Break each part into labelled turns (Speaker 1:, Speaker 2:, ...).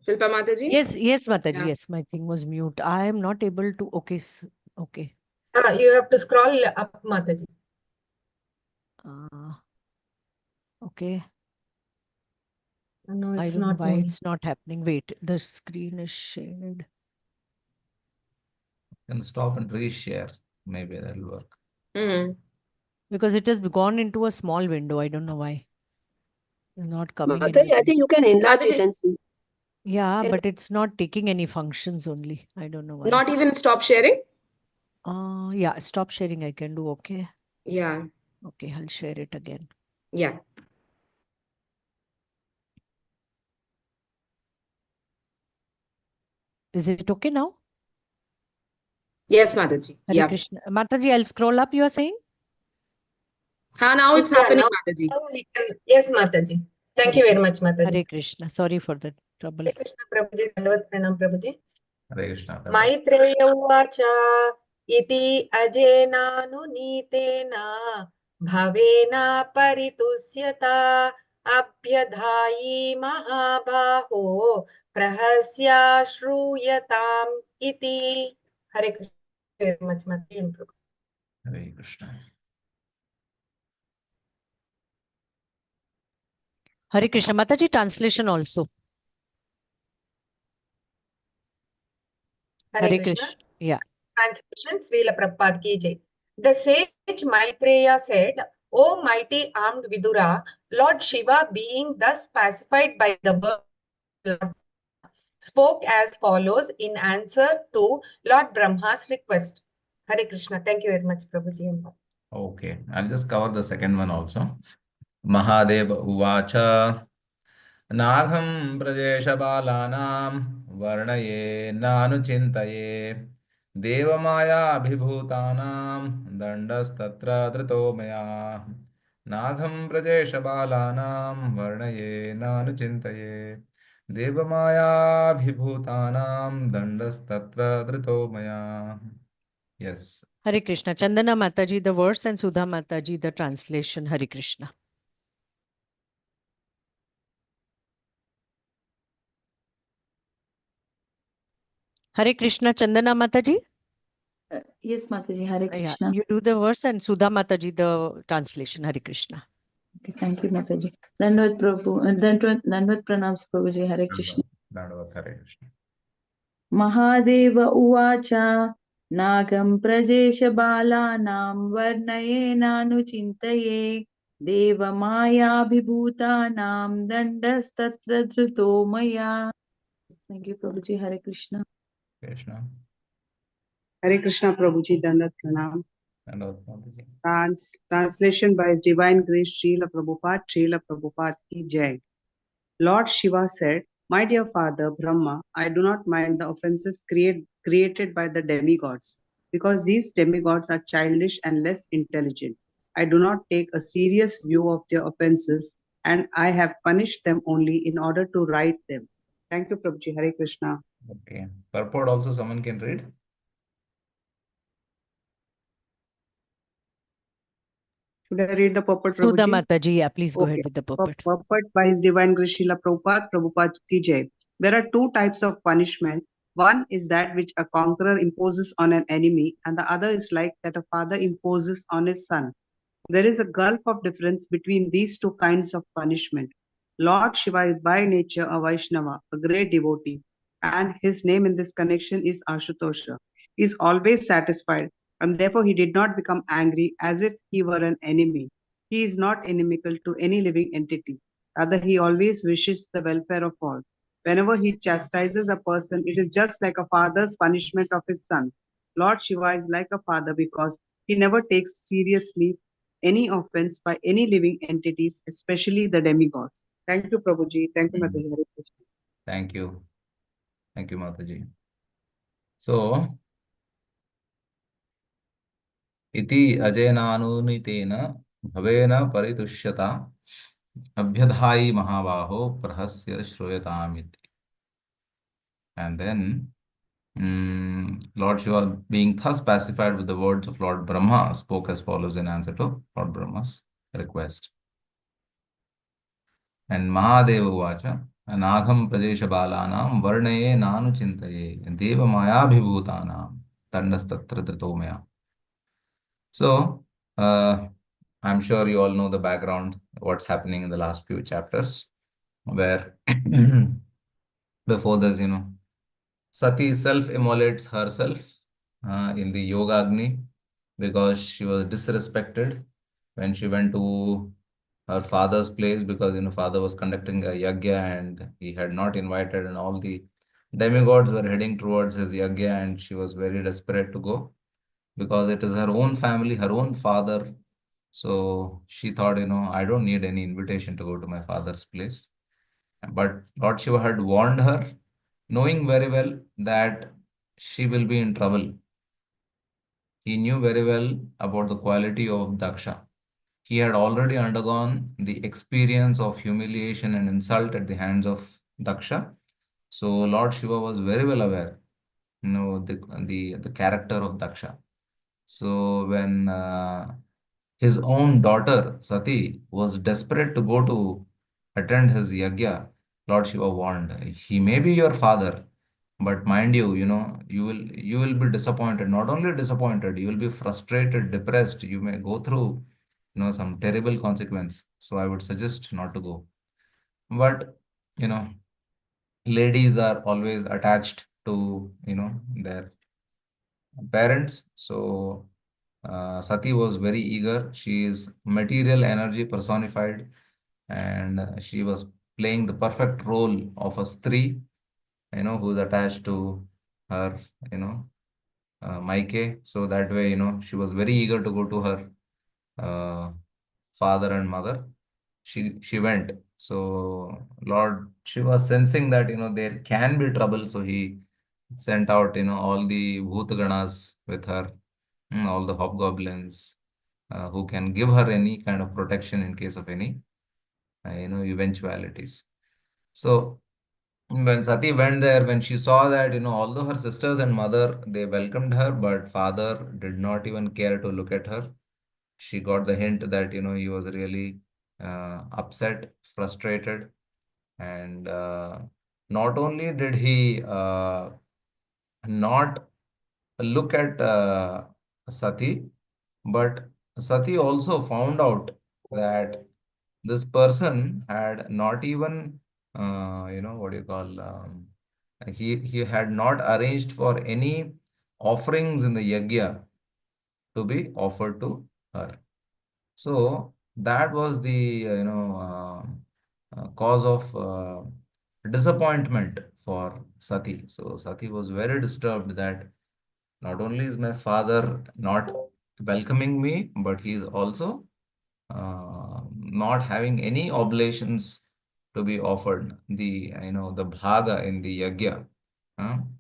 Speaker 1: Shilpa Mataji?
Speaker 2: Yes, Mataji.
Speaker 1: Yeah.
Speaker 2: Yes, my thing was mute. I am not able to. Okay, okay.
Speaker 3: You have to scroll up, Mataji.
Speaker 2: Okay.
Speaker 3: No,
Speaker 2: I
Speaker 3: it's
Speaker 2: don't know
Speaker 3: not
Speaker 2: why
Speaker 3: moving.
Speaker 2: it's not happening. Wait, the screen is shared.
Speaker 4: Can stop and reshare. Maybe that'll work.
Speaker 2: Because it has gone into a small window. I don't know why. It's not coming in.
Speaker 5: Mataji, I think you can enlarge it and see.
Speaker 2: Yeah, but it's not taking any functions only. I don't know why.
Speaker 1: Not even stop sharing?
Speaker 2: Yeah, stop sharing I can do. Okay.
Speaker 1: Yeah.
Speaker 2: Okay, I'll share it again.
Speaker 1: Yeah.
Speaker 2: Is it okay now?
Speaker 1: Yes, Mataji.
Speaker 2: Hare
Speaker 1: Yeah.
Speaker 2: Krishna. Mataji, I'll scroll up, you are saying?
Speaker 1: Now it's
Speaker 3: Yeah,
Speaker 1: happening,
Speaker 3: now-
Speaker 1: Mataji.
Speaker 3: now we can. Yes, Mataji. Thank you very much, Mataji.
Speaker 2: Hare Krishna. Sorry for the trouble.
Speaker 3: Hare Krishna, Prabhuji. Dandavat pranam, Prabhuji.
Speaker 4: Hare Krishna.
Speaker 3: Maitreya उवाच इति अजेनानुनीतेन भवेन परितुष्यता अभ्यधायी महाबाहो प्रहस्याश्रूयताम् इति. हरे Krishna. Very much, Mataji.
Speaker 4: Hare Krishna.
Speaker 2: Hare Krishna. Mataji, translation also.
Speaker 3: Hare Krishna.
Speaker 2: Yeah.
Speaker 3: Translation, Srila Prabhupada ki jai. The sage Maitreya said, O mighty armed Vidura, Lord Shiva, being thus pacified by the word, spoke as follows in answer to Lord Brahma's request. Hare Krishna. Thank you very much, Prabhuji.
Speaker 4: Okay, I'll just cover the second one also. Mahadeva Uvacha Nagham Prajeshabalanam Varnaye Nanuchintaye Devamaya Abhibhutanam Dandas Tatra Drito Maya Nagham Prajeshabalanam Varnaye Nanuchintaye Devamaya Abhibhutanam Dandas Tatra Drito Maya. Yes.
Speaker 2: Hare Krishna. Chandana Mataji, the verse, and Sudha Mataji, the translation. Hare Krishna. Hare Krishna, Chandana Mataji.
Speaker 6: Yes, Mataji. Hare Krishna.
Speaker 2: You do the verse and Sudha Mataji the translation. Hare Krishna.
Speaker 6: Okay, thank you, Mataji. Dandavat Prabhu. Dandavat pranams, Prabhuji. Hare Krishna.
Speaker 4: Dandavat Hare Krishna.
Speaker 6: Mahadeva Uvacha Nagam Prajesha Balanam Varnayenanuchintaye Deva Maya Vibhutanam Dandastatra Dhruto Maya. Thank you, Prabhuji. Hare Krishna.
Speaker 4: Krishna.
Speaker 7: Hare Krishna, Prabhuji, Dandat Pranam. Translation by His Divine Grace, Srila Prabhupada ki Jai. Lord Shiva said, My dear father, Brahma, I do not mind the offenses created by the demigods, because these demigods are childish and less intelligent. I do not take a serious view of their offenses, and I have punished them only in order to right them. Thank you, Prabhuji. Hare Krishna.
Speaker 4: Okay. Purport also someone can read?
Speaker 7: Should I read the purport,
Speaker 2: Sudha
Speaker 7: Prabhuji?
Speaker 2: Mataji, yeah, please go ahead with the purport.
Speaker 7: Purport by His Divine Grace Srila Prabhupada ki Jai. There are two types of punishment. One is that which a conqueror imposes on an enemy, and the other is like that a father imposes on his son. There is a gulf of difference between these two kinds of punishment. Lord Shiva is by nature a Vaishnava, a great devotee, and his name in this connection is Ashutosha. He is always satisfied, and therefore he did not become angry as if he were an enemy. He is not inimical to any living entity. Rather, he always wishes the welfare of all. Whenever he chastises a person, it is just like a father's punishment of his son. Lord Shiva is like a father because he never takes seriously any offense by any living entities, especially the demigods. Thank you, Prabhuji. Thank you, Mataji. Hare Krishna.
Speaker 4: Thank you. Thank you, Mataji. So, iti ajenanunitena bhavena paritushyata abhyadhayi mahabaho prahasya shruyatamiti. And then, Lord Shiva, being thus pacified with the words of Lord Brahma, spoke as follows in answer to Lord Brahma's request. And Mahadeva Vacha, Nagham Prajesha Balanam Varnaye Nanu Chintaye Deva Mayabhibhutanam Tandastatra Tritomaya. So, I'm sure you all know the background, what's happening in the last few chapters, where before this, Sati self-immolates herself in the Yoga Agni because she was disrespected when she went to her father's place, because father was conducting a yagya and he had not invited, and all the demigods were heading towards his yagya, and she was very desperate to go because it is her own family, her own father. So she thought, I don't need any invitation to go to my father's place. But Lord Shiva had warned her, knowing very well that she will be in trouble. He knew very well about the quality of Daksha. He had already undergone the experience of humiliation and insult at the hands of Daksha. So Lord Shiva was very well aware, the character of Daksha. So when his own daughter Sati was desperate to go to attend his yagya, Lord Shiva warned, he may be your father, but mind you, you will be disappointed. Not only disappointed, you will be frustrated, depressed. You may go through, some terrible consequence. So I would suggest not to go. But ladies are always attached to their parents. So Sati was very eager. She is material energy personified, and she was playing the perfect role of a stree, who's attached to her, Maike. So that way, she was very eager to go to her uh, father and mother. She went. So Lord Shiva, sensing that there can be trouble, so he sent out all the Bhutaganas with her, all the hobgoblins who can give her any kind of protection in case of any eventualities. So when Sati went there, when she saw that, although her sisters and mother, they welcomed her, but father did not even care to look at her. She got the hint that, he was really upset, frustrated. And not only did he not look at Sati, but Sati also found out that this person had not even, what do you call, he had not arranged for any offerings in the yagya to be offered to her. So that was the cause of disappointment for Sati. So Sati was very disturbed that not only is my father not welcoming me, but he is also not having any oblations to be offered. The bhaga in the yagya,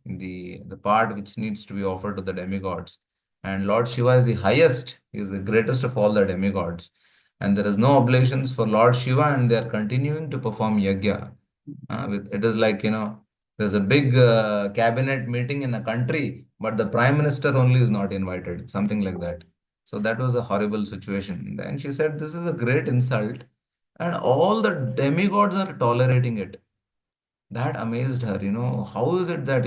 Speaker 4: the part which needs to be offered to the demigods. And Lord Shiva is the highest, he is the greatest of all the demigods. And there is no oblations for Lord Shiva, and they are continuing to perform yagya. It is like, there's a big cabinet meeting in a country, but the prime minister only is not invited, something like that. So that was a horrible situation. Then she said, this is a great insult, and all the demigods are tolerating it. That amazed her. How is it that,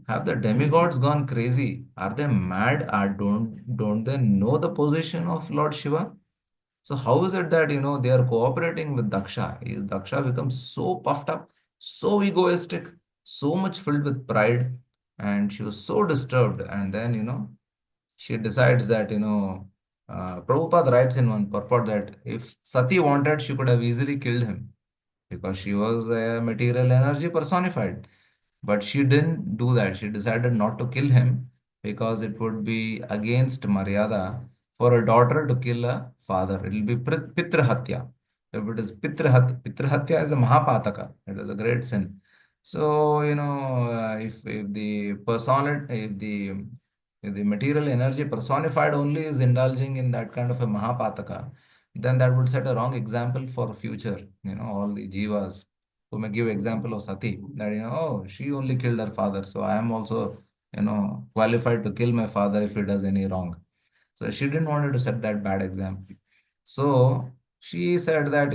Speaker 4: have the demigods gone crazy? Are they mad? Don't they know the position of Lord Shiva? So how is it that, they are cooperating with Daksha? Is Daksha becomes so puffed up, so egoistic, so much filled with pride, and she was so disturbed. And then, she decides that, Prabhupada writes in one purport that if Sati wanted, she could have easily killed him because she was a material energy personified. But she didn't do that. She decided not to kill him because it would be against Maryada for a daughter to kill a father. It will be Pitrahatya. If it is Pitrahatya is a Mahapataka. It is a great sin. So, if the if the material energy personified only is indulging in that kind of a Mahapataka, then that would set a wrong example for future, all the jivas who may give example of Sati, that, oh, she only killed her father, so I am also, qualified to kill my father if he does any wrong. So she didn't want to set that bad example. So she said that,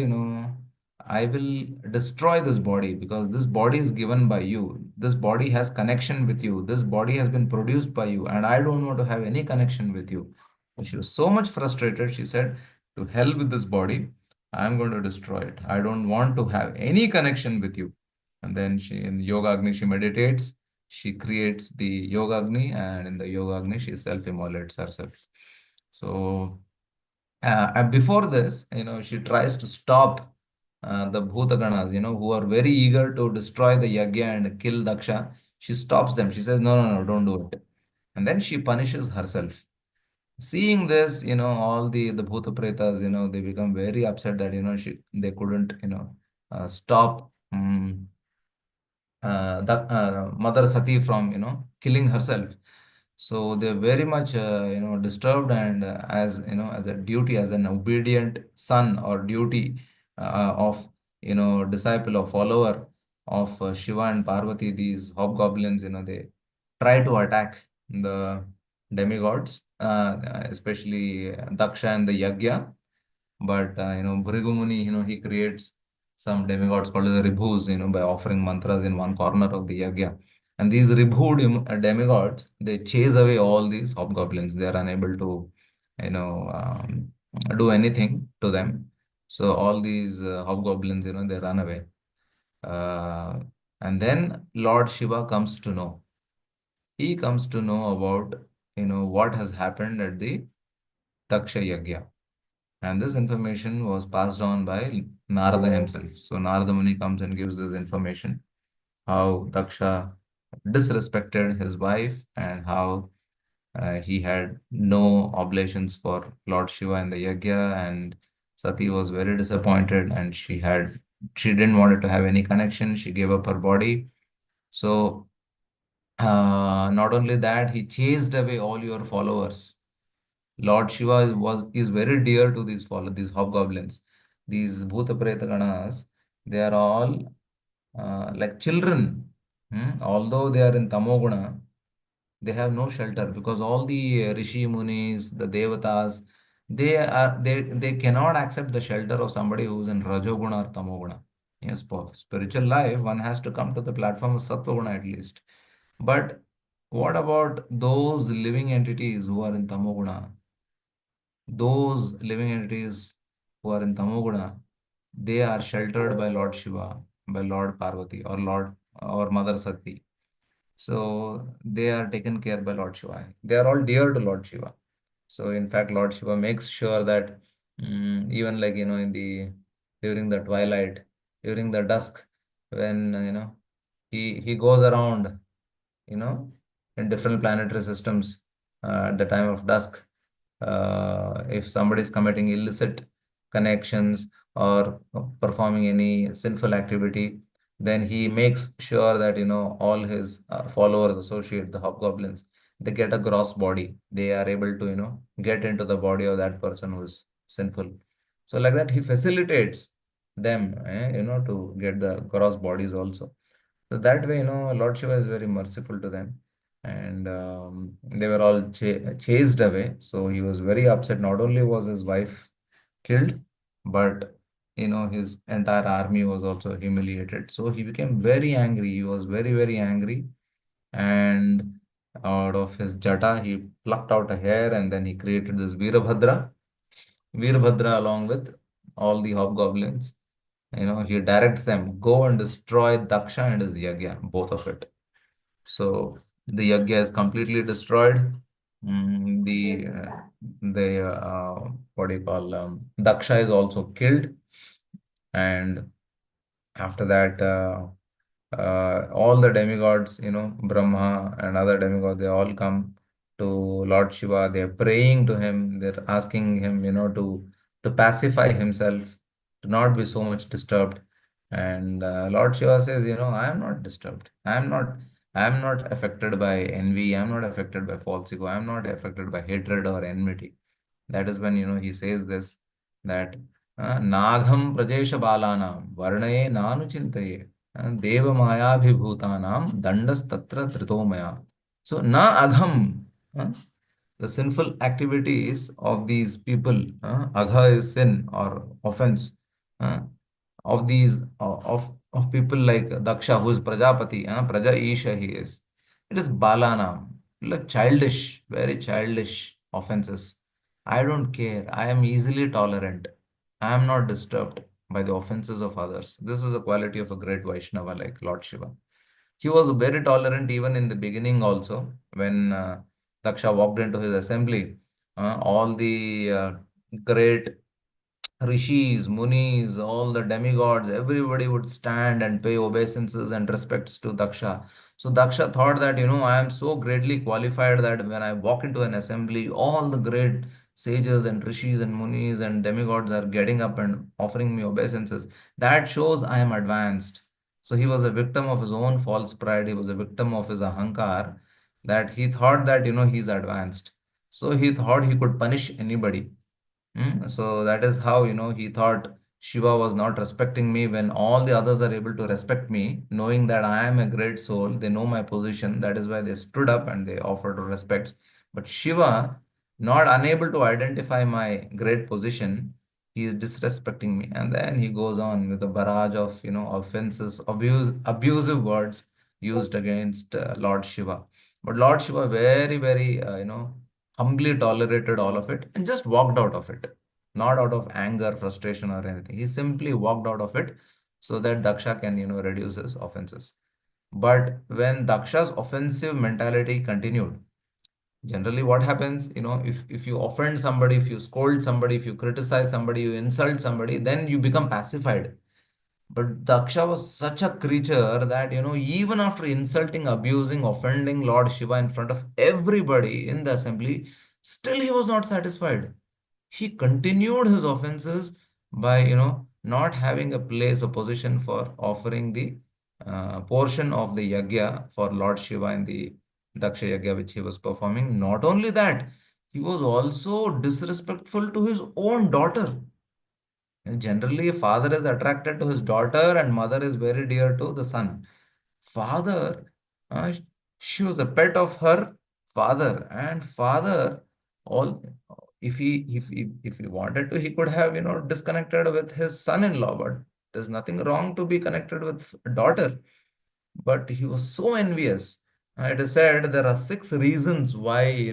Speaker 4: I will destroy this body because this body is given by you. This body has connection with you. This body has been produced by you, and I don't want to have any connection with you. And she was so much frustrated. She said, "To hell with this body. I'm going to destroy it. I don't want to have any connection with you." And then she, in Yoga Agni, she meditates. She creates the Yoga Agni, and in the Yoga Agni, she self-immolates herself. So, and before this, she tries to stop the Bhutaganas, who are very eager to destroy the Yagya and kill Daksha. She stops them. She says, no, no, no, don't do it. And then she punishes herself. Seeing this, all the Bhuta Pretas, they become very upset that, they couldn't, stop Mother Sati from, killing herself. So they're very much, disturbed, and as a duty, as an obedient son or duty of, disciple or follower of Shiva and Parvati, these hobgoblins, they try to attack the demigods, especially Daksha and the Yagya. But Bhrigu Muni, he creates some demigods called the Ribhus, by offering mantras in one corner of the Yagya. And these Ribhu demigods, they chase away all these hobgoblins. They are unable to, you know, um, do anything to them. So all these hobgoblins, they run away. Uh, and then Lord Shiva comes to know. He comes to know about, what has happened at the Daksha Yagya. And this information was passed on by Narada himself. So Narada Muni comes and gives this information, how Daksha disrespected his wife and how he had no oblations for Lord Shiva in the Yagya, and Sati was very disappointed, and she didn't want to have any connection. She gave up her body. So not only that, he chased away all your followers. Lord Shiva is very dear to these hobgoblins. These Bhuta Preta Ganas, they are all like children. Although they are in Tamoguna, they have no shelter because all the Rishi Munis, the Devatas, they cannot accept the shelter of somebody who's in Rajoguna or Tamoguna. Yes, for spiritual life, one has to come to the platform of Sattva-guna at least. But what about those living entities who are in Tamoguna? Those living entities who are in Tamoguna, they are sheltered by Lord Shiva, by Lord Parvati, or Mother Sati. So they are taken care by Lord Shiva. They are all dear to Lord Shiva. So in fact, Lord Shiva makes sure that even like during the twilight, during the dusk, when he goes around, you know, in different planetary systems at the time of dusk. If somebody is committing illicit connections or performing any sinful activity, then he makes sure that all his followers, associate the hobgoblins, they get a gross body. They are able to get into the body of that person who is sinful. So like that, he facilitates them, to get the gross bodies also. So that way, Lord Shiva is very merciful to them. And they were all chased away. So he was very upset. Not only was his wife killed, but his entire army was also humiliated. So he became very angry. He was very, very angry. And out of his jata, he plucked out a hair, and then he created this Veerabhadra. Veerabhadra along with all the hobgoblins. He directs them, go and destroy Daksha and his Yagya, both of it. So the Yagya is completely destroyed. What do you call, Daksha is also killed. And after that, all the demigods, Brahma and other demigods, they all come to Lord Shiva. They're praying to him. They're asking him, to pacify himself, to not be so much disturbed. And Lord Shiva says, I am not disturbed. I am not affected by envy. I'm not affected by false ego. I'm not affected by hatred or enmity. That is when, he says this, that Nagham Prajesha Balanam Varnaye Nanu Chintaye Deva Mayabhibhutanam Dandas Tatra Tritomaya. So Na Agham, the sinful activities of these people, Agha is sin or offense, of these of people like Daksha, who is Prajapati, Praja Isha he is. It is Balanam, like childish, very childish offenses. I don't care. I am easily tolerant. I am not disturbed by the offenses of others. This is a quality of a great Vaishnava like Lord Shiva. He was very tolerant even in the beginning also when Daksha walked into his assembly. All the great rishis, munis, all the demigods, everybody would stand and pay obeisances and respects to Daksha. So Daksha thought that, I am so greatly qualified that when I walk into an assembly, all the great sages and rishis and munis and demigods are getting up and offering me obeisances. That shows I am advanced. So he was a victim of his own false pride. He was a victim of his ahankar, that he thought that, he's advanced. So he thought he could punish anybody. So that is how, he thought Shiva was not respecting me when all the others are able to respect me, knowing that I am a great soul. They know my position. That is why they stood up and they offered respects. But Shiva, not unable to identify my great position, he is disrespecting me. And then he goes on with a barrage of, offenses, abusive words used against Lord Shiva. But Lord Shiva very, very, humbly tolerated all of it and just walked out of it, not out of anger, frustration, or anything. He simply walked out of it so that Daksha can, reduce his offenses. But when Daksha's offensive mentality continued, generally what happens, if you offend somebody, if you scold somebody, if you criticize somebody, you insult somebody, then you become pacified. But Daksha was such a creature that, even after insulting, abusing, offending Lord Shiva in front of everybody in the assembly, still he was not satisfied. He continued his offenses by, not having a place or position for offering the portion of the yagya for Lord Shiva in the Daksha yagya which he was performing. Not only that, he was also disrespectful to his own daughter. And generally, a father is attracted to his daughter, and mother is very dear to the son. Father, uh, she was a pet of her father, and father, all if he wanted to, he could have disconnected with his son-in-law. But there's nothing wrong to be connected with daughter. But he was so envious. It is said there are 6 reasons why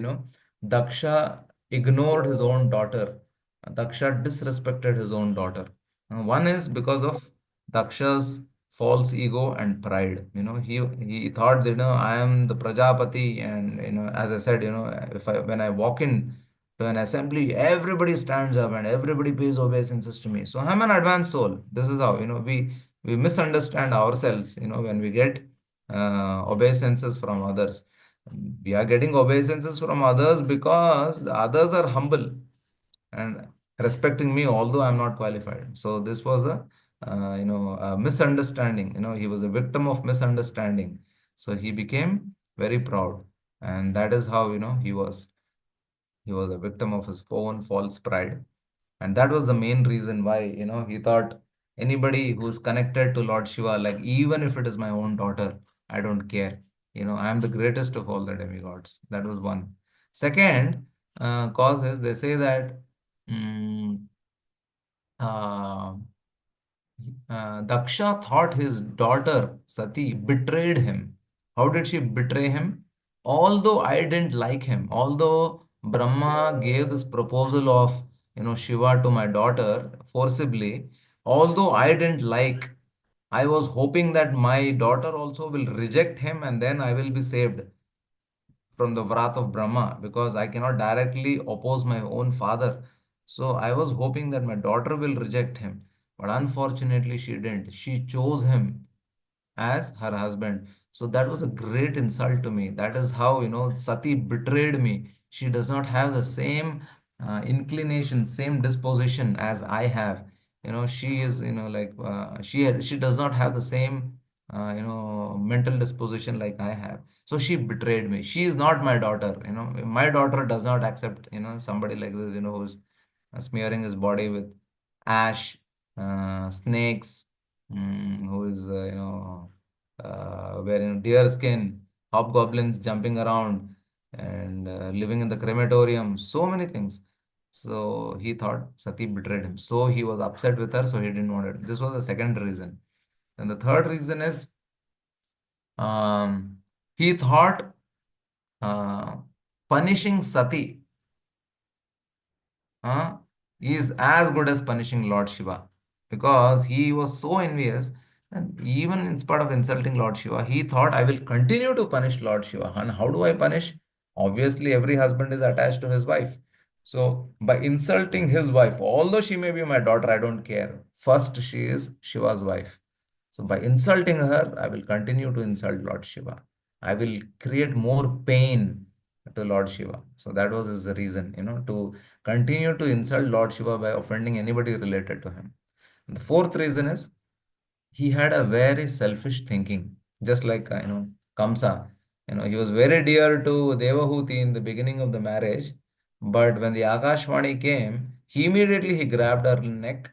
Speaker 4: Daksha ignored his own daughter. Daksha disrespected his own daughter. One is because of Daksha's false ego and pride. He thought that I am the Prajapati, and as I said, if I when I walk in to an assembly, everybody stands up and everybody pays obeisances to me. So I'm an advanced soul. This is how we misunderstand ourselves. When we get obeisances from others, we are getting obeisances from others because others are humble and respecting me, although I'm not qualified. So this was a misunderstanding. He was a victim of misunderstanding. So he became very proud, and that is how he was a victim of his own false pride. And that was the main reason why he thought anybody who's connected to Lord Shiva, like even if it is my own daughter, I don't care. I am the greatest of all the demigods. That was one. Second cause is, they say that mm, uh, Daksha thought his daughter Sati betrayed him. How did she betray him? Although I didn't like him, although Brahma gave this proposal of Shiva to my daughter forcibly, although I didn't like, I was hoping that my daughter also will reject him and then I will be saved from the wrath of Brahma, because I cannot directly oppose my own father. So I was hoping that my daughter will reject him. But unfortunately, she didn't. She chose him as her husband. So that was a great insult to me. That is how, Sati betrayed me. She does not have the same inclination, same disposition as I have. She is, like she does not have the same, mental disposition like I have. So she betrayed me. She is not my daughter. My daughter does not accept, somebody like this, who's smearing his body with ash, snakes, who is, wearing deer skin, hobgoblins jumping around, and living in the crematorium, so many things. So he thought Sati betrayed him. So he was upset with her, so he didn't want it. This was the second reason. And the third reason is he thought uh, punishing Sati is as good as punishing Lord Shiva, because he was so envious, and even in spite of insulting Lord Shiva, he thought, I will continue to punish Lord Shiva. And how do I punish? Obviously, every husband is attached to his wife. So by insulting his wife, although she may be my daughter, I don't care. First, she is Shiva's wife. So by insulting her, I will continue to insult Lord Shiva. I will create more pain to Lord Shiva. So that was his reason, to continue to insult Lord Shiva by offending anybody related to him. And the fourth reason is he had a very selfish thinking, just like Kamsa. He was very dear to Devahuti in the beginning of the marriage, but when the Akashvani came, he grabbed her neck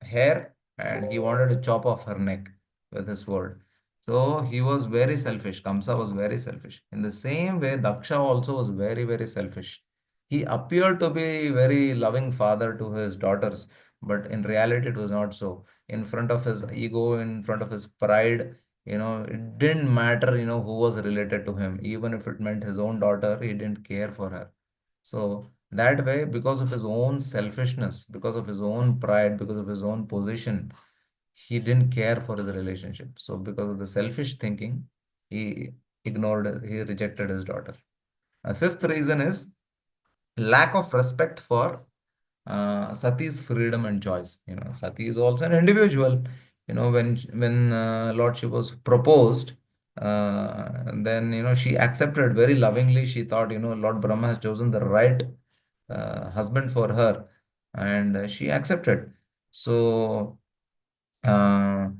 Speaker 4: hair and he wanted to chop off her neck with his sword. So he was very selfish. Kamsa was very selfish. In the same way, Daksha also was very, very selfish. He appeared to be very loving father to his daughters, but in reality, it was not so. In front of his ego, in front of his pride, it didn't matter, who was related to him. Even if it meant his own daughter, he didn't care for her. So that way, because of his own selfishness, because of his own pride, because of his own position, he didn't care for the relationship. So because of the selfish thinking, he he rejected his daughter. A fifth reason is lack of respect for Sati's freedom and choice. Sati is also an individual. When Lord Shiva was proposed, then she accepted very lovingly. She thought Lord Brahma has chosen the right husband for her, and she accepted. So uh,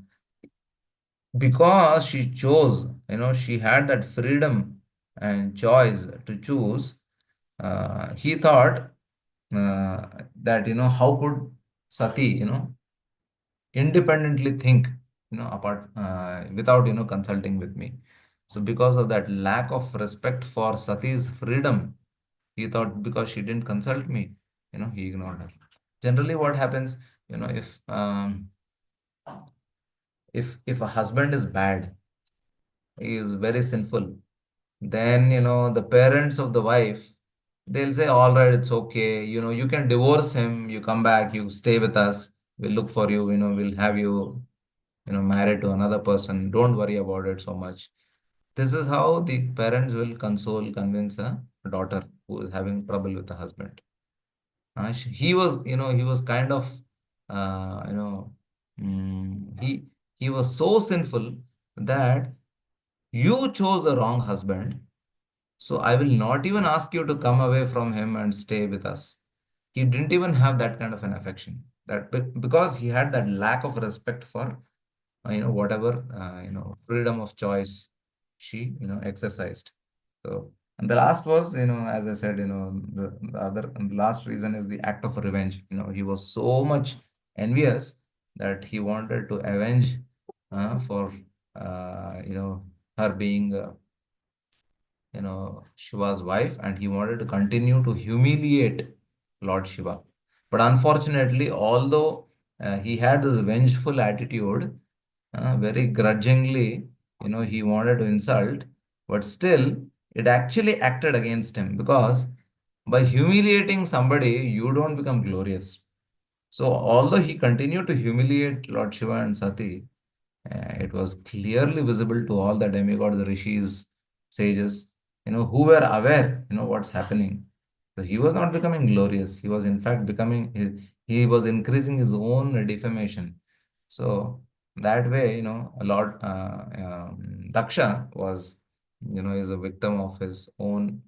Speaker 4: because she chose, she had that freedom and choice to choose. He thought that how could Sati independently think apart without consulting with me. So because of that lack of respect for Sati's freedom, he thought because she didn't consult me, he ignored her. Generally what happens, if a husband is bad, he is very sinful, then the parents of the wife, they'll say, all right, it's okay, you can divorce him, you come back, you stay with us, we'll look for you, we'll have you married to another person, don't worry about it so much. This is how the parents will convince a daughter who is having trouble with the husband. He was kind of uh, you know he was so sinful that you chose a wrong husband, so I will not even ask you to come away from him and stay with us. He didn't even have that kind of an affection. Because he had that lack of respect for whatever freedom of choice she exercised. So, and the last was, as I said, the last reason is the act of revenge. He was so much envious that he wanted to avenge for her being Shiva's wife, and he wanted to continue to humiliate Lord Shiva. But unfortunately, although he had this vengeful attitude, very grudgingly, he wanted to insult, but still, it actually acted against him, because by humiliating somebody, you don't become glorious. So, although he continued to humiliate Lord Shiva and Sati, it was clearly visible to all the demigods, the rishis, sages, who were aware, what's happening. So he was not becoming glorious. He was in fact he was increasing his own defamation. So that way, Lord Daksha was, is a victim of his own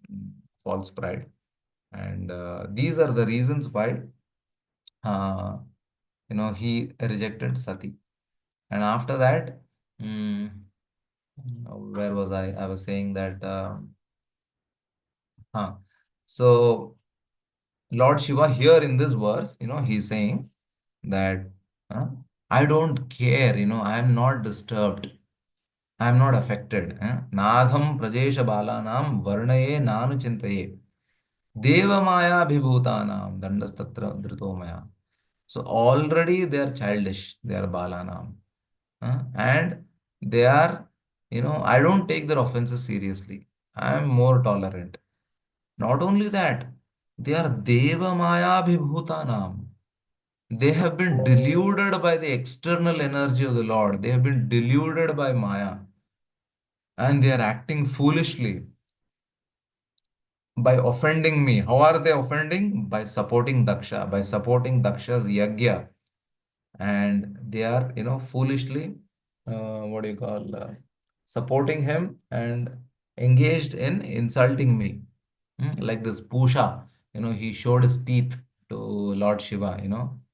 Speaker 4: false pride. And these are the reasons why, uh, he rejected Sati. And after that, mm, where was I? I was saying that, huh. So Lord Shiva here in this verse, he's saying that uh, I don't care, I am not disturbed. I am not affected. Nagham prajesha balanam varnaye nanu chintaye. Devamaya Bhibhutanam Dandastatra Dhritomaya. So already they are childish, they are Balanam. And they are, I don't take their offenses seriously. I am more tolerant. Not only that, they are Devamaya Bhibhutanam. They have been deluded by the external energy of the Lord. They have been deluded by Maya. And they are acting foolishly by offending me. How are they offending? By supporting Daksha, by supporting Daksha's yagya. And they are, foolishly, what do you call, supporting him and engaged in insulting me. Like this Pusha, he showed his teeth to Lord Shiva,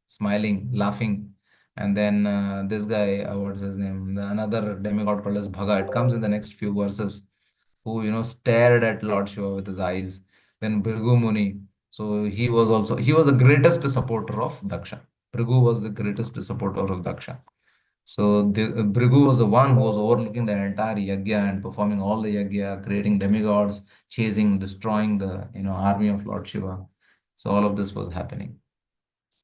Speaker 4: smiling, laughing. And then this guy, what's his name? Another demigod called as Bhaga. It comes in the next few verses, who, stared at Lord Shiva with his eyes. Then Bhrigu Muni. So he was the greatest supporter of Daksha. Bhrigu was the greatest supporter of Daksha. So Bhrigu was the one who was overlooking the entire yagya and performing all the yagya, creating demigods, chasing, destroying the army of Lord Shiva. So all of this was happening.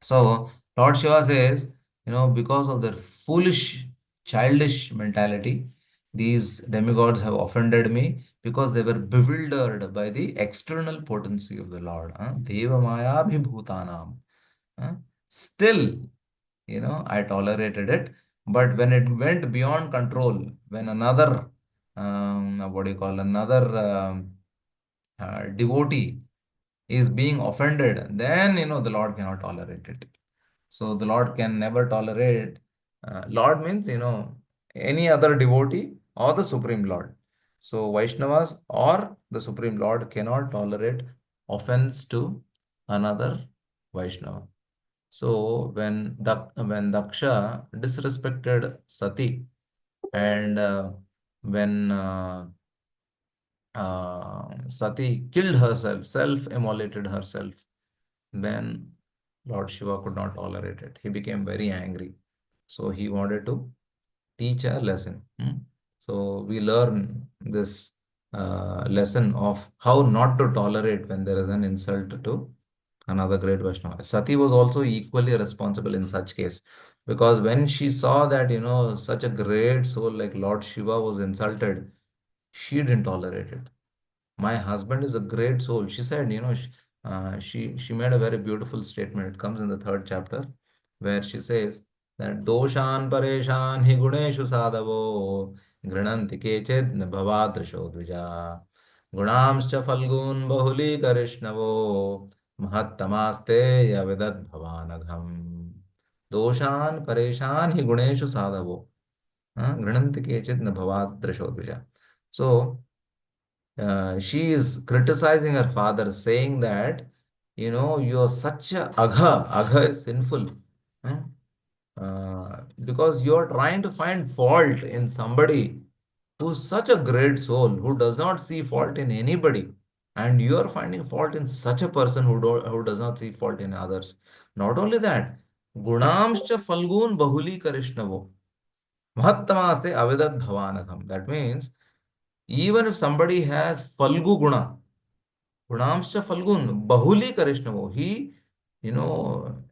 Speaker 4: So Lord Shiva says, because of their foolish, childish mentality, these demigods have offended me because they were bewildered by the external potency of the Lord. Deva Maya Bhutanam. Still, I tolerated it. But when it went beyond control, when another, what do you call, another devotee is being offended, then, the Lord cannot tolerate it. So the Lord can never tolerate. Lord means, any other devotee or the Supreme Lord. So Vaishnavas or the Supreme Lord cannot tolerate offense to another Vaishnava. So when Daksha disrespected Sati, and when Sati killed herself, self-immolated herself, then Lord Shiva could not tolerate it. He became very angry. So he wanted to teach a lesson. So we learn this lesson of how not to tolerate when there is an insult to another great Vaishnava. Sati was also equally responsible in such case, because when she saw that, such a great soul like Lord Shiva was insulted, she didn't tolerate it. My husband is a great soul. She said, she made a very beautiful statement. It comes in the third chapter, where she says that doshan pareshan hi guneshu sadavo grinanti kechid bhavadrisho dvija gunamscha falgun bahuli karishnavo mahattamaste yavidat bhavanagham doshan pareshan hi guneshu sadavo grinanti kechid bhavadrisho dvija. So she is criticizing her father, saying that, you're such a agha. Agha is sinful. huh? Because you're trying to find fault in somebody who's such a great soul, who does not see fault in anybody. And you're finding fault in such a person who does not see fault in others. Not only that, gunamscha falgun bahuli karishnavo. Mahattamaste avidat bhavanagam. That means, even if somebody has Falgu Guna, Gunamscha Falgun, Bahuli Karishnavo, he,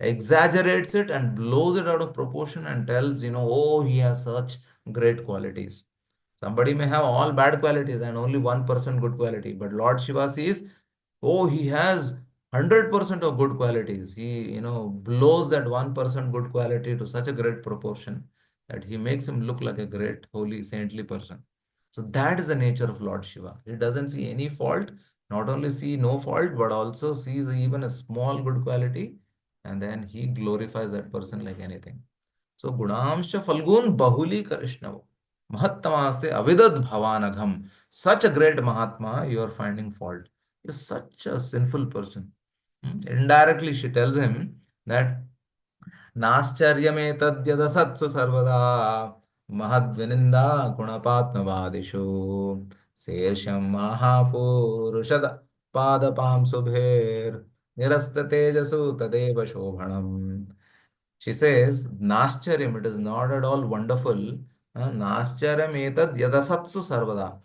Speaker 4: exaggerates it and blows it out of proportion and tells, oh, he has such great qualities. Somebody may have all bad qualities and only 1% good quality, but Lord Shiva sees, oh, he has 100% of good qualities. He, blows that 1% good quality to such a great proportion that he makes him look like a great, holy, saintly person. So that is the nature of Lord Shiva. He doesn't see any fault, not only see no fault, but also sees even a small good quality, and then he glorifies that person like anything. So Gunamscha Falgun Bahuli Karishnava. Mahattamaste Avidad Bhavanagham. Such a great Mahatma, you are finding fault. You're such a sinful person. Indirectly, she tells him that नाश्चर्यमेतद्यदसत्सु सर्वदा महद्विनिन्दा गुणपात्मवादिषु शेषं महापुरुषद पादपां शुभेर्निरस्ततेजसु तदेव शोभनम्. She says, Nascharyam, it is not at all wonderful. Nascharyam etad yadasatsu sarvada.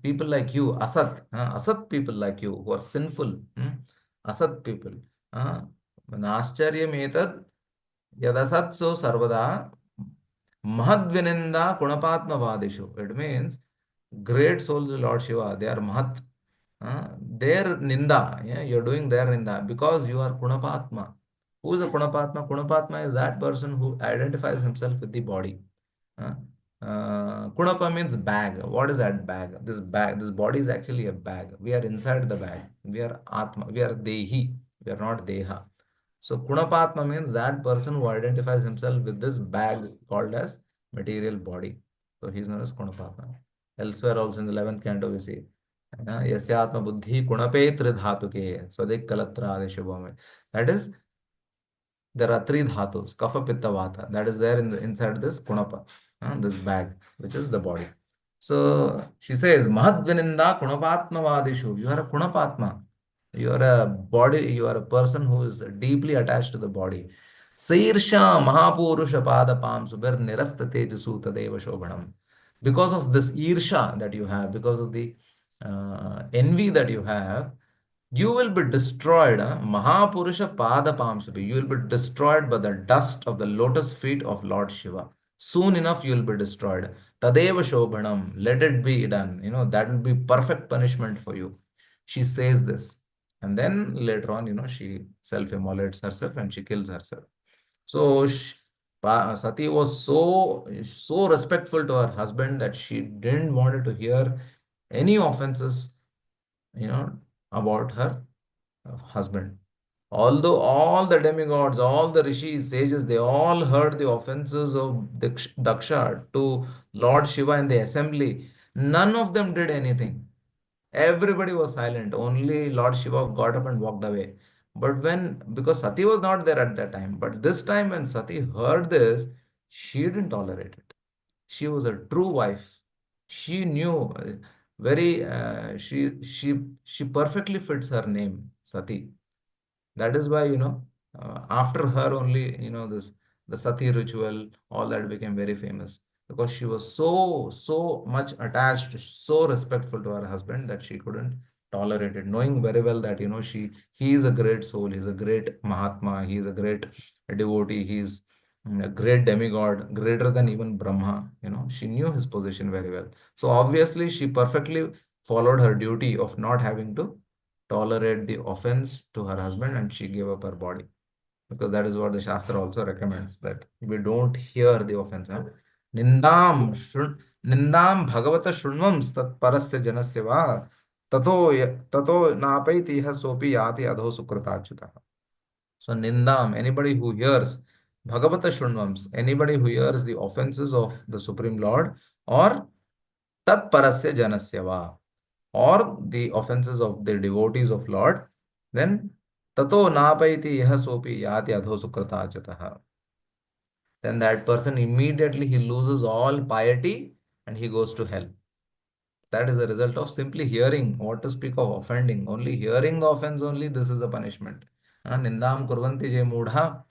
Speaker 4: People like you, asat people like you who are sinful, asat people. Nascharya etad yadasatso sarvada mahadvininda kunapatma vadishu. It means great souls of Lord Shiva, they are mahat. Their ninda, yeah, you're doing their ninda because you are kunapatma. Who is a kunapatma? Kunapatma is that person who identifies himself with the body. Uh, Kunapa means bag. What is that bag? This bag, this body is actually a bag. We are inside the bag. We are Atma. We are Dehi. We are not Deha. So Kunapatma means that person who identifies himself with this bag called as material body. So he is known as Kunapatma. Elsewhere also in the 11th canto we see Yasya Atma Buddhi Kunape Tridhatuke Swadik Kalatra Adeshubhame. That is, there are three dhatus, kapha, pitta, vata. That is there in inside this kunapa, this bag, which is the body. So she says, Mahadvininda kunapatmavadishu. You are a kunapatma. You are a body, you are a person who is deeply attached to the body. Sairsha Mahapurusha Padapam Subir Nirasta Tejasu Tadeva Shobhanam. Because of this irsha that you have, because of the envy that you have, you will be destroyed. Mahapurusha Padapamsabi. You will be destroyed by the dust of the lotus feet of Lord Shiva. Soon enough, you will be destroyed. Tadeva Shobhanam. Let it be done. That will be perfect punishment for you. She says this. And then later on, she self-immolates herself and she kills herself. So Sati was so respectful to her husband that she didn't want to hear any offenses, you know, about her husband. Although all the demigods, all the rishis, sages, they all heard the offenses of Daksha to Lord Shiva in the assembly, none of them did anything. Everybody was silent. Only Lord Shiva got up and walked away. But because Sati was not there at that time, but this time when Sati heard this, she didn't tolerate it. She was a true wife. She knew she perfectly fits her name, Sati. That is why, after her only, this the Sati ritual, all that became very famous because she was so much attached, so respectful to her husband that she couldn't tolerate it, knowing very well that, he is a great soul, he's a great Mahatma, he is a great devotee, he's a great demigod, greater than even Brahma. She knew his position very well. So obviously, she perfectly followed her duty of not having to tolerate the offense to her husband, and she gave up her body because that is what the Shastra also recommends, that we don't hear the offense. Nindam Bhagavata Shrunvam Tat Parasya Janasya Va Tato Napaiti Sopi Yati Adho Sukratachyuta. So Nindam, anybody who hears Bhagavata Shrunvams, anybody who hears the offenses of the Supreme Lord, or Tat Parasya Janasya Va, or the offenses of the devotees of Lord, then tato napaiti yaha sopi yati adho sukrata achataha. Then that person immediately he loses all piety and he goes to hell. That is the result of simply hearing. What to speak of offending? Only hearing the offense only, this is the punishment. Nindam kurvanti je mudha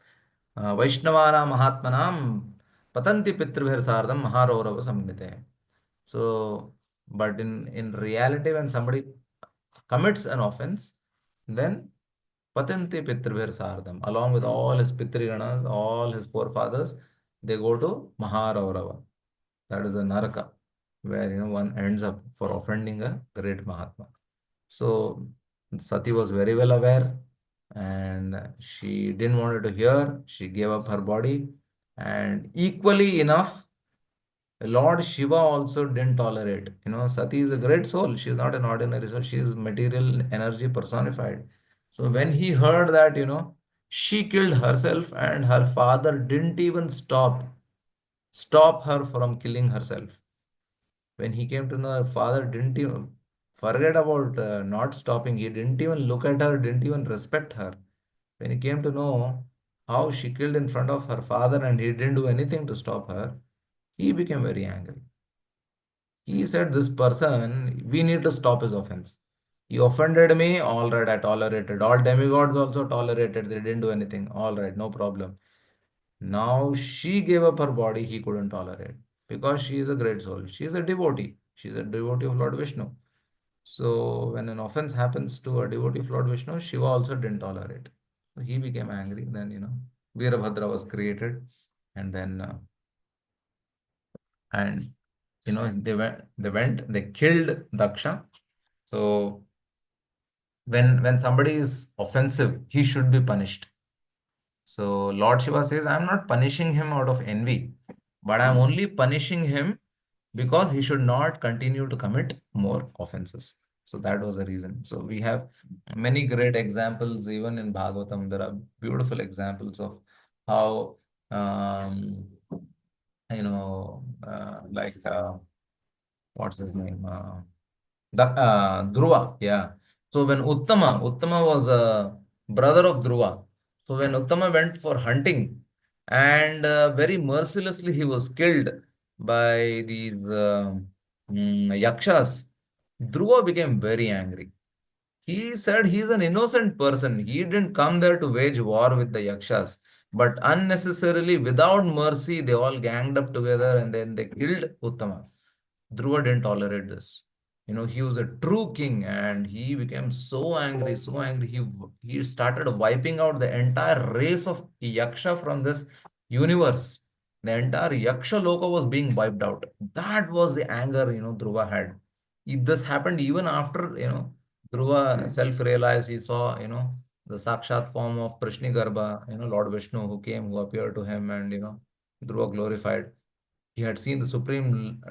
Speaker 4: Vaishnavana Mahatmanam Patanti Pitribhir Sardam Maharourava Samnite. So, but in reality, when somebody commits an offense, then Patanti Pitribhir Sardam, along with all his Pitriganas, all his forefathers, they go to Maharaurava. That is the Naraka, where one ends up for offending a great Mahatma. So Sati was very well aware and she didn't want to hear. She gave up her body, and equally enough, Lord Shiva also didn't tolerate. Sati is a great soul. She is not an ordinary soul. She is material energy personified. So when he heard that, she killed herself and her father didn't even stop her from killing herself. When he came to know, her father didn't even forget about not stopping. He didn't even look at her, didn't even respect her. When he came to know how she killed in front of her father and he didn't do anything to stop her, he became very angry. He said, this person, we need to stop his offense. He offended me, all right, I tolerated. All demigods also tolerated, they didn't do anything. All right, no problem. Now she gave up her body, he couldn't tolerate because she is a great soul. She is a devotee. She's a devotee of Lord Vishnu. So when an offense happens to a devotee of Lord Vishnu, Shiva also didn't tolerate. So he became angry. Then, Veerabhadra was created. And then, and, they killed Daksha. So when somebody is offensive, he should be punished. So Lord Shiva says, I'm not punishing him out of envy, but I'm only punishing him because he should not continue to commit more offenses. So that was the reason. So we have many great examples, even in Bhagavatam. There are beautiful examples of how, like, what's his name? Dhruva, yeah. So when Uttama was a brother of Dhruva. So when Uttama went for hunting, and very mercilessly he was killed by these yakshas, Dhruva became very angry. He said he's an innocent person. He didn't come there to wage war with the yakshas. But unnecessarily, without mercy, they all ganged up together and then they killed Uttama. Dhruva didn't tolerate this. He was a true king and he became so angry. He started wiping out the entire race of Yaksha from this universe. The entire Yaksha Loka was being wiped out. That was the anger, Dhruva had. This happened even after, Dhruva self-realized. He saw, the Sakshat form of Prishnigarbha, Lord Vishnu who appeared to him, and, Dhruva glorified. He had seen the supreme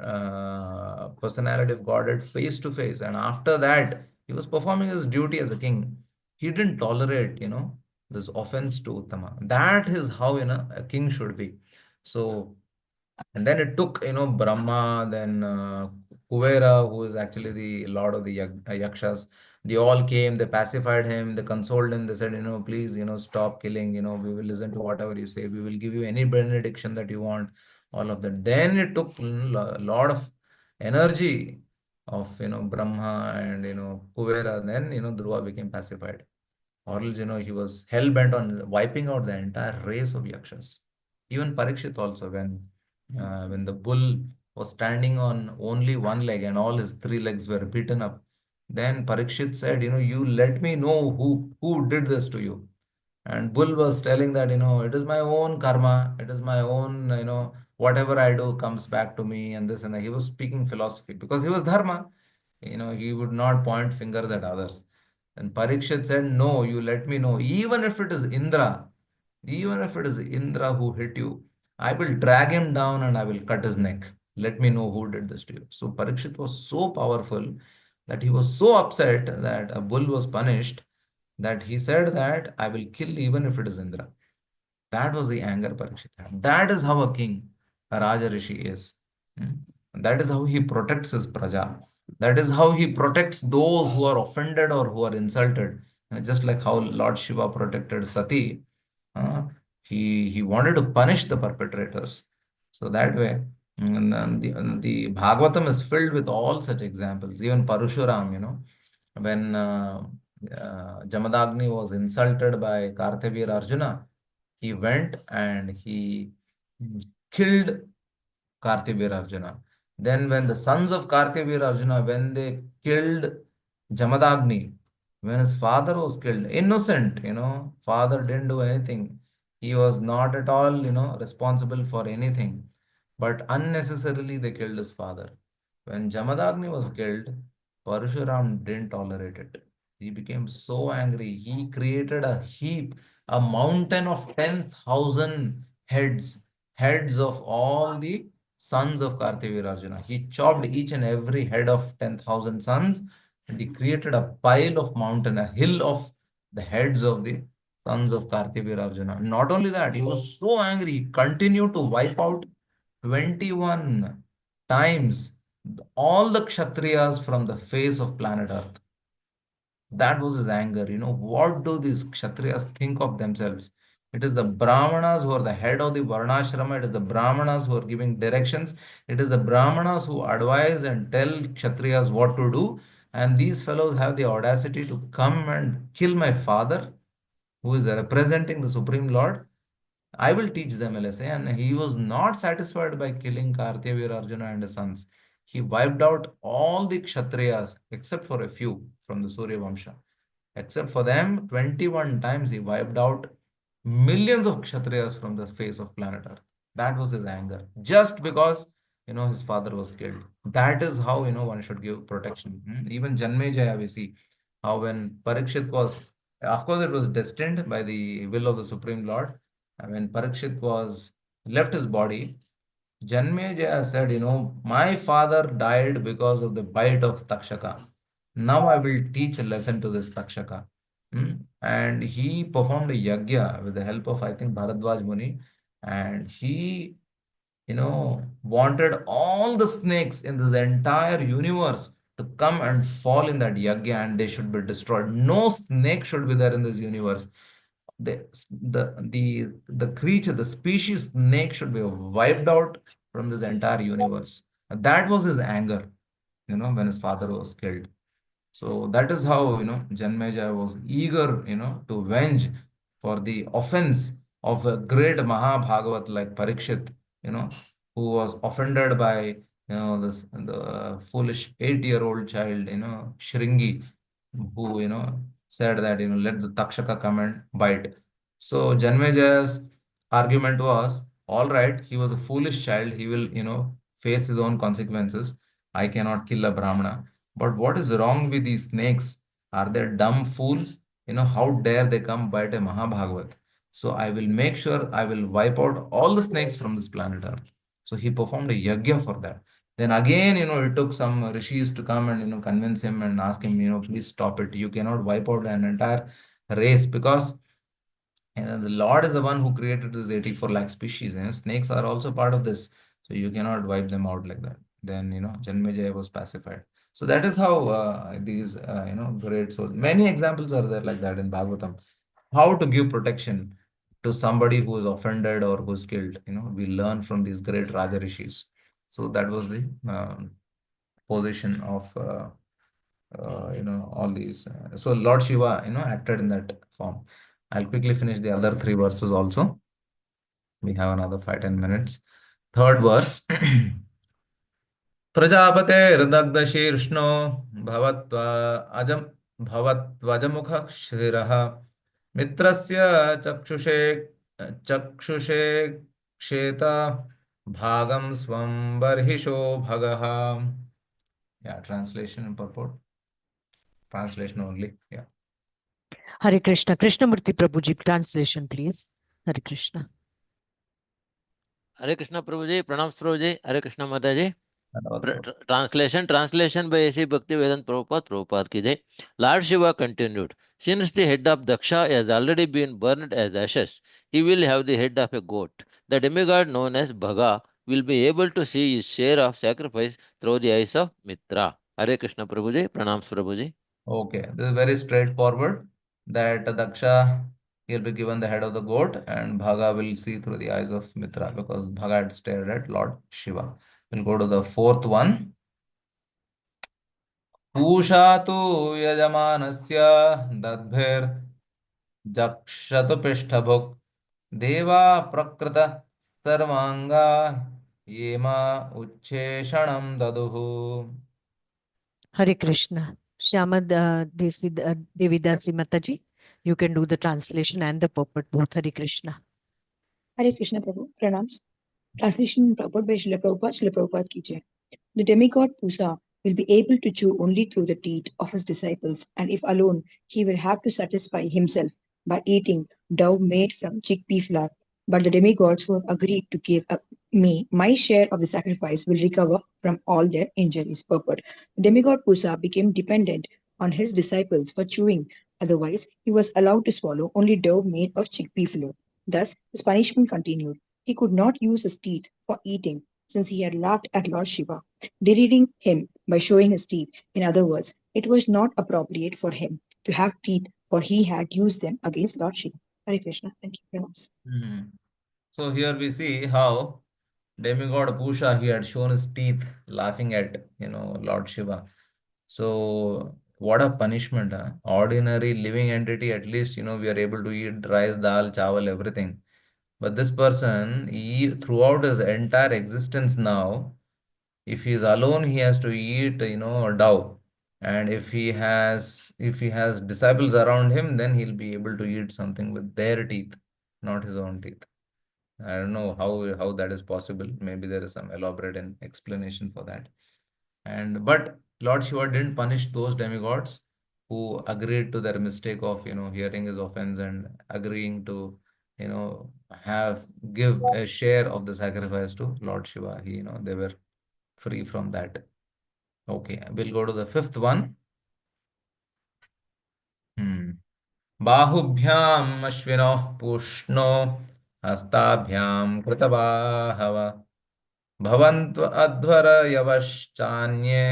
Speaker 4: personality of Godhead face to face, and after that, he was performing his duty as a king. He didn't tolerate, this offense to Uttama. That is how, a king should be. So, and then it took, Brahma, then Kuvera, who is actually the lord of the Yakshas. They all came, they pacified him, they consoled him, they said, please, stop killing, we will listen to whatever you say, we will give you any benediction that you want, all of that. Then it took a lot of energy of, Brahma and, Kuvera. Then, Dhruva became pacified. Or else, he was hell bent on wiping out the entire race of Yakshas. Even Parikshit also, when the bull was standing on only one leg and all his three legs were beaten up, then Parikshit said, you let me know who did this to you. And bull was telling that, it is my own karma, it is my own, whatever I do comes back to me, and this and that. He was speaking philosophy because he was dharma. He would not point fingers at others. And Parikshit said, no, you let me know. Even if it is Indra, who hit you, I will drag him down and I will cut his neck. Let me know who did this to you. So Parikshit was so powerful that he was so upset that a bull was punished, that he said that I will kill even if it is Indra. That was the anger Parikshit had. That is how a king, a Raja Rishi is. Hmm. That is how he protects his praja. That is how he protects those who are offended or who are insulted. Just like how Lord Shiva protected Sati, uh, he wanted to punish the perpetrators. So that way, the Bhagavatam is filled with all such examples. Even Parashuram, when Jamadagni was insulted by Karthavir Arjuna, he went and he killed Karthavir Arjuna. Then when the sons of Karthavir Arjuna, when they killed Jamadagni, when his father was killed, innocent, father didn't do anything. He was not at all, responsible for anything. But unnecessarily they killed his father. When Jamadagni was killed, Parashuram didn't tolerate it. He became so angry. He created a heap, a mountain of 10,000 heads of all the sons of Karthavir Arjuna. He chopped each and every head of 10,000 sons, and he created a pile of mountain, a hill of the heads of the sons of Karthavir Arjuna. Not only that, he was so angry, he continued to wipe out 21 times all the Kshatriyas from the face of planet Earth. That was his anger. What do these Kshatriyas think of themselves? It is the Brahmanas who are the head of the Varnashrama. It is the Brahmanas who are giving directions. It is the Brahmanas who advise and tell Kshatriyas what to do. And these fellows have the audacity to come and kill my father, who is representing the Supreme Lord. I will teach them a lesson. And he was not satisfied by killing Karthavir Arjuna and his sons. he wiped out all the Kshatriyas except for a few from the Surya Vamsha. Except for them, 21 times he wiped out millions of Kshatriyas from the face of planet Earth. That was his anger. Just because, his father was killed. That is how, one should give protection. Even Janmejaya, we see how when Parikshit was, of course, it was destined by the will of the Supreme Lord. And when Parikshit was left his body, Janmejaya said, my father died because of the bite of Takshaka. Now I will teach a lesson to this Takshaka. And he performed a yagya with the help of, I think, Bharadwaj Muni. And he, wanted all the snakes in this entire universe to come and fall in that yagya and they should be destroyed. No snake should be there in this universe. The creature, the species snake should be wiped out from this entire universe. And that was his anger, when his father was killed. So that is how, Janmeja was eager, to avenge for the offense of a great Mahabhagavat like Parikshit, who was offended by, the foolish 8-year-old child, Shringi, who, said that, let the Takshaka come and bite. So Janmejaya's argument was, all right, he was a foolish child. He will, face his own consequences. I cannot kill a Brahmana. But what is wrong with these snakes? Are they dumb fools? How dare they come bite a Mahabhagavat? So I will make sure I will wipe out all the snakes from this planet Earth. So he performed a yagya for that. Then again, it took some rishis to come and, convince him and ask him, please stop it. You cannot wipe out an entire race because the Lord is the one who created this 84 lakh species. Snakes are also part of this. So you cannot wipe them out like that. Then, Janmejaya was pacified. So that is how these, great souls. Many examples are there like that in Bhagavatam. How to give protection to somebody who is offended or who is killed. We learn from these great Raja Rishis. So that was the position of, all these. So Lord Shiva, acted in that form. I'll quickly finish the other 3 verses also. We have another 5-10 minutes. Third verse. प्रजापतेर्दग्धशीर्ष्णो भवत्वजमुखशिरः मित्रस्य चक्षुषे चक्षुषे क्षेत भागं स्वं बर्हिषो भगः. Yeah, translation and purport. Translation only. Yeah.
Speaker 2: Hare Krishna. Krishnamurti Prabhuji, translation, please. Hare Krishna.
Speaker 8: Hare Krishna Prabhuji, Pranams Prabhuji, Hare Krishna Mataji.
Speaker 4: Dhanyavad.
Speaker 8: Translation by A.C. Bhaktivedanta Prabhupada ki jai. Lord Shiva continued, since the head of Daksha has already been burned as ashes, he will have the head of a goat. The demigod known as Bhaga will be able to see his share of sacrifice through the eyes of Mitra. Hare Krishna Prabhuji, Pranams Prabhuji.
Speaker 4: Okay, this is very straightforward. That Daksha, he'll be given the head of the goat, and Bhaga will see through the eyes of Mitra because Bhaga had stared at Lord Shiva. We'll go to the fourth one. Pusha tu yajamanasya dadbhir jakshatu pishthabhuk deva prakrita sarvanga yema uchcheshanam daduhu.
Speaker 2: Hare Krishna. Shyamad Devidasi Mataji, you can do the translation and the purport both. Hare Krishna.
Speaker 9: Hare Krishna Prabhu, pranams. Translation purport by Srila Prabhupada ki jai. The demigod Pusa will be able to chew only through the teeth of his disciples, and if alone, he will have to satisfy himself by eating dough made from chickpea flour. But the demigods who have agreed to give me my share of the sacrifice will recover from all their injuries. Purport. The demigod Pusa became dependent on his disciples for chewing, otherwise, he was allowed to swallow only dough made of chickpea flour. Thus, his punishment continued. He could not use his teeth for eating, since he had laughed at Lord Shiva, deriding him by showing his teeth. In other words, it was not appropriate for him to have teeth, for he had used them against Lord Shiva. Hare Krishna. Thank you very much.
Speaker 4: So here we see how demigod Pusha, he had shown his teeth laughing at, Lord Shiva. So what a punishment, huh? Ordinary living entity, at least, we are able to eat rice, dal, chawal, everything. But this person, throughout his entire existence now, If he is alone, he has to eat, dough. And if he has disciples around him, then he'll be able to eat something with their teeth, not his own teeth. I don't know how that is possible. Maybe there is some elaborate explanation for that. But Lord Shiva didn't punish those demigods who agreed to their mistake of hearing his offense and agreeing to have give a share of the sacrifice to Lord Shiva. They were free from that. Okay, we'll go to the fifth one. बाहुभ्याम अश्विनो पूष्णो हस्ताभ्याम कृतबाहव भवन्त अध्वर यवश्चान्ये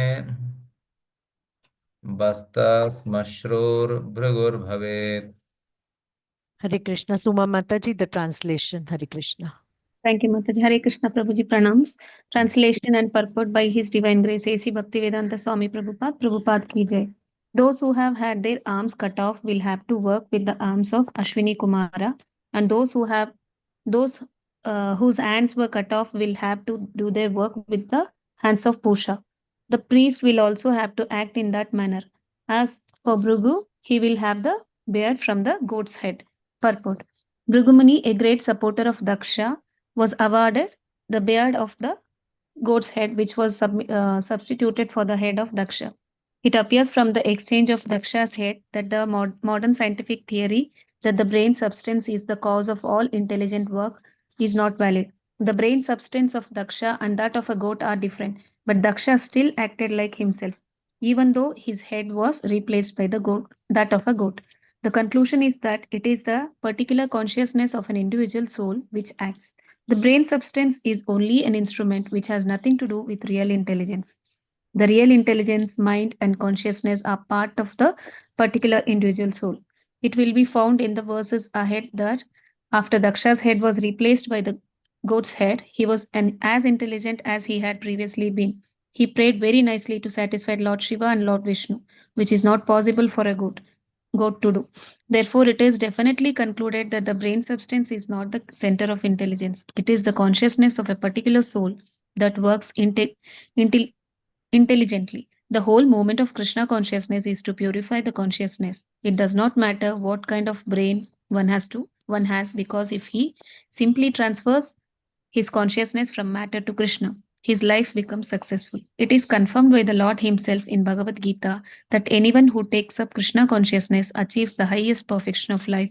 Speaker 4: बस्तस्मश्रुर्भृगुर्भवेत्.
Speaker 2: Hare Krishna. Suma Mataji, the translation. Hare Krishna.
Speaker 10: Thank you, Mataji. Hare Krishna Prabhuji pranams. Translation and purport by His Divine Grace A.C. Bhaktivedanta Swami Prabhupada. Prabhupada ki jai. Those who have had their arms cut off will have to work with the arms of Ashwini Kumara, and those whose hands were cut off will have to do their work with the hands of Pusha. The priest will also have to act in that manner. As for Bhrigu, he will have the beard from the goat's head. Purport. Bhrigumuni, a great supporter of Daksha, was awarded the beard of the goat's head, which was substituted for the head of Daksha. It appears from the exchange of Daksha's head that the modern scientific theory that the brain substance is the cause of all intelligent work is not valid. The brain substance of Daksha and that of a goat are different, but Daksha still acted like himself, even though his head was replaced by that of a goat. The conclusion is that it is the particular consciousness of an individual soul which acts. The brain substance is only an instrument which has nothing to do with real intelligence. The real intelligence, mind, and consciousness are part of the particular individual soul. It will be found in the verses ahead that after Daksha's head was replaced by the goat's head, he was as intelligent as he had previously been. He prayed very nicely to satisfy Lord Shiva and Lord Vishnu, which is not possible for a goat to do. Therefore, it is definitely concluded that the brain substance is not the center of intelligence. It is the consciousness of a particular soul that works intelligently. The whole movement of Krishna consciousness is to purify the consciousness. It does not matter what kind of brain one has, because if he simply transfers his consciousness from matter to Krishna, his life becomes successful. It is confirmed by the Lord himself in Bhagavad Gita that anyone who takes up Krishna consciousness achieves the highest perfection of life,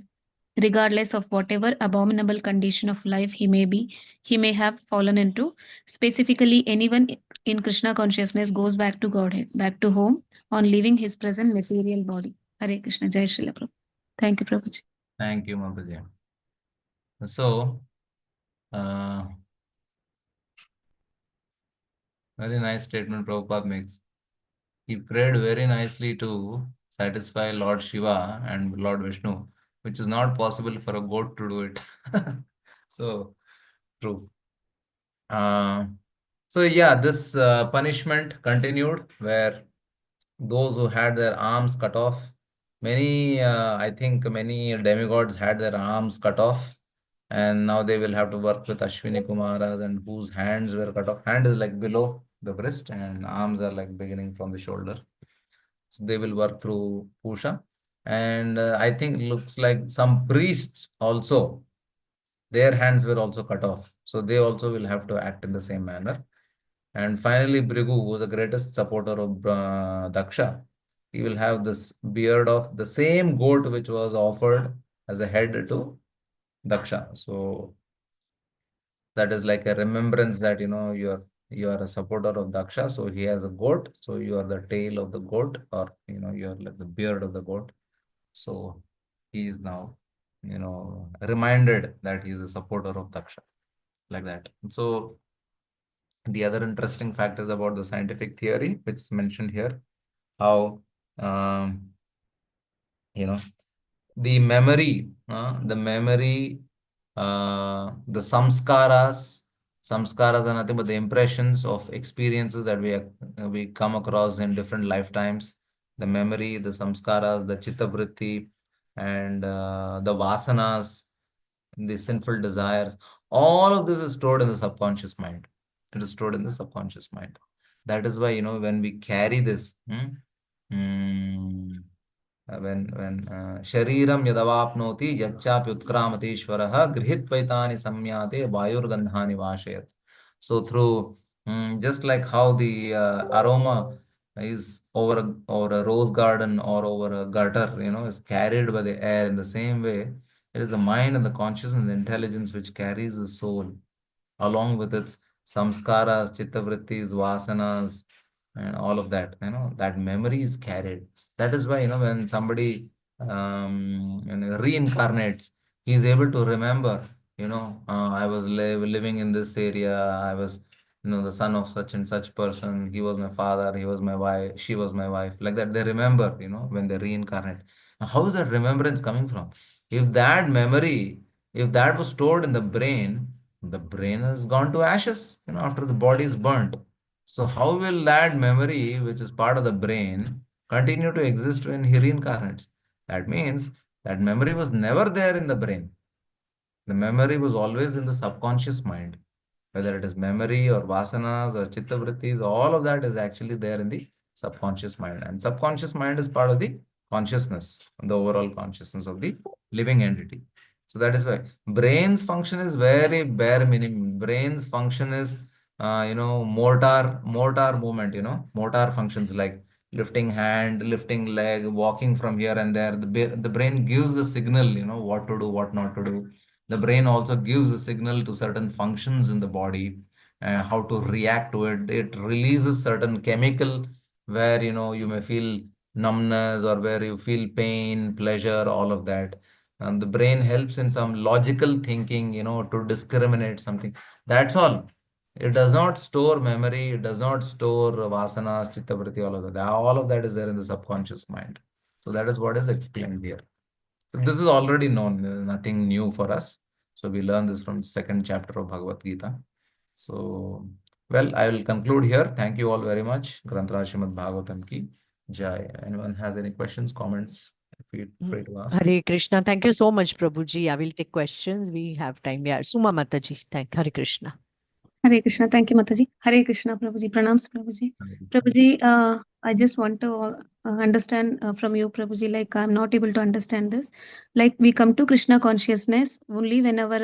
Speaker 10: regardless of whatever abominable condition of life he may have fallen into. Specifically, anyone in Krishna consciousness goes back to Godhead, back to home, on leaving his present material body. Hare Krishna, Jai Srila Prabhupada. Thank you, Prabhuji.
Speaker 4: Thank you, Mataji. So, very nice statement Prabhupada makes. He prayed very nicely to satisfy Lord Shiva and Lord Vishnu, which is not possible for a goat to do it. So, true. So yeah, this punishment continued where those who had their arms cut off, I think many demigods had their arms cut off, and now they will have to work with Ashwini Kumaras and whose hands were cut off. Hand is like below the wrist and arms are like beginning from the shoulder. So they will work through Pusha. And I think it looks like some priests also, their hands were also cut off. So they also will have to act in the same manner. And finally, Bhrigu was the greatest supporter of Daksha. He will have this beard of the same goat which was offered as a head to Daksha. So that is like a remembrance that you are a supporter of Daksha. So he has a goat. So you are the tail of the goat, or you are like the beard of the goat. So he is now reminded that he is a supporter of Daksha, like that. So the other interesting fact is about the scientific theory, which is mentioned here, how the memory, the samskaras are nothing but the impressions of experiences that we come across in different lifetimes. The memory, the samskaras, the chitta vritti, and the vasanas, the sinful desires, all of this is stored in the subconscious mind. It is stored in the subconscious mind. That is why, when we carry this, when shariram yadavapnoti yachapyutkramati ishvaraha grihitvaitani samyate vayurgandhani vashayat. So through, just like how the aroma is over a rose garden or over a gutter, is carried by the air, in the same way, it is the mind and the consciousness and the intelligence which carries the soul along with its samskaras, chittavrittis, vasanas, and all of that. That memory is carried. That is why, when somebody reincarnates, he is able to remember, I was living in this area, I was, the son of such and such person, he was my father, he was my wife, she was my wife. Like that, they remember, when they reincarnate. Now, how is that remembrance coming from? If that memory, if that was stored in the brain has gone to ashes, after the body is burnt. So how will that memory, which is part of the brain, continue to exist when he reincarnates? That means that memory was never there in the brain. The memory was always in the subconscious mind. Whether it is memory or vasanas or chittavrittis, all of that is actually there in the subconscious mind. And subconscious mind is part of the consciousness, the overall consciousness of the living entity. So that is why brain's function is very bare minimum. Brain's function is, mortar movement, motor functions like lifting hand, lifting leg, walking from here and there. The brain gives the signal, what to do, what not to do. The brain also gives a signal to certain functions in the body, how to react to it. It releases certain chemical where, you may feel numbness or where you feel pain, pleasure, all of that. The brain helps in some logical thinking, to discriminate something. That's all. It does not store memory. It does not store vasanas, chittavritti, all of that. All of that is there in the subconscious mind. So that is what is explained here. So this is already known, nothing new for us. So we learn this from the second chapter of Bhagavad Gita. So, well, I will conclude here. Thank you all very much. Granthara Shrimad Bhagavatam ki jai. Anyone has any questions, comments? Feel free to ask.
Speaker 2: Hare Krishna. Thank you so much, Prabhuji. I will take questions. We have time. Yeah. Suma Mataji. Thank Hare Krishna.
Speaker 10: Hare Krishna. Thank you, Mataji. Hare Krishna, Prabhuji. Pranams, Prabhuji. Prabhuji, I just want to understand from you, Prabhuji, like I'm not able to understand this. Like we come to Krishna consciousness only whenever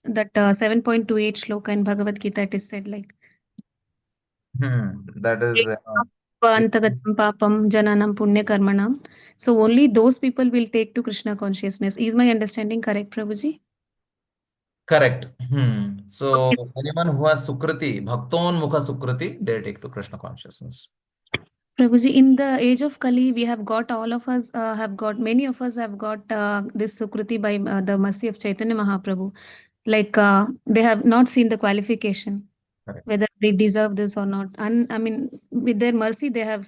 Speaker 10: that 7.28 shloka in Bhagavad Gita it is said like
Speaker 4: That is
Speaker 10: Antagatam papam jananam punya karmanam. So only those people will take to Krishna consciousness. Is my understanding correct, Prabhuji?
Speaker 4: correct. So anyone who has Sukriti, Bhakton Mukha Sukriti, they take to Krishna consciousness.
Speaker 10: Prabhuji, in the age of Kali, we have got all of us have got many of us have got this Sukruti by the mercy of Chaitanya Mahaprabhu. Like they have not seen the qualification,
Speaker 4: Correct.
Speaker 10: whether they deserve this or not. And I mean, with their mercy, they have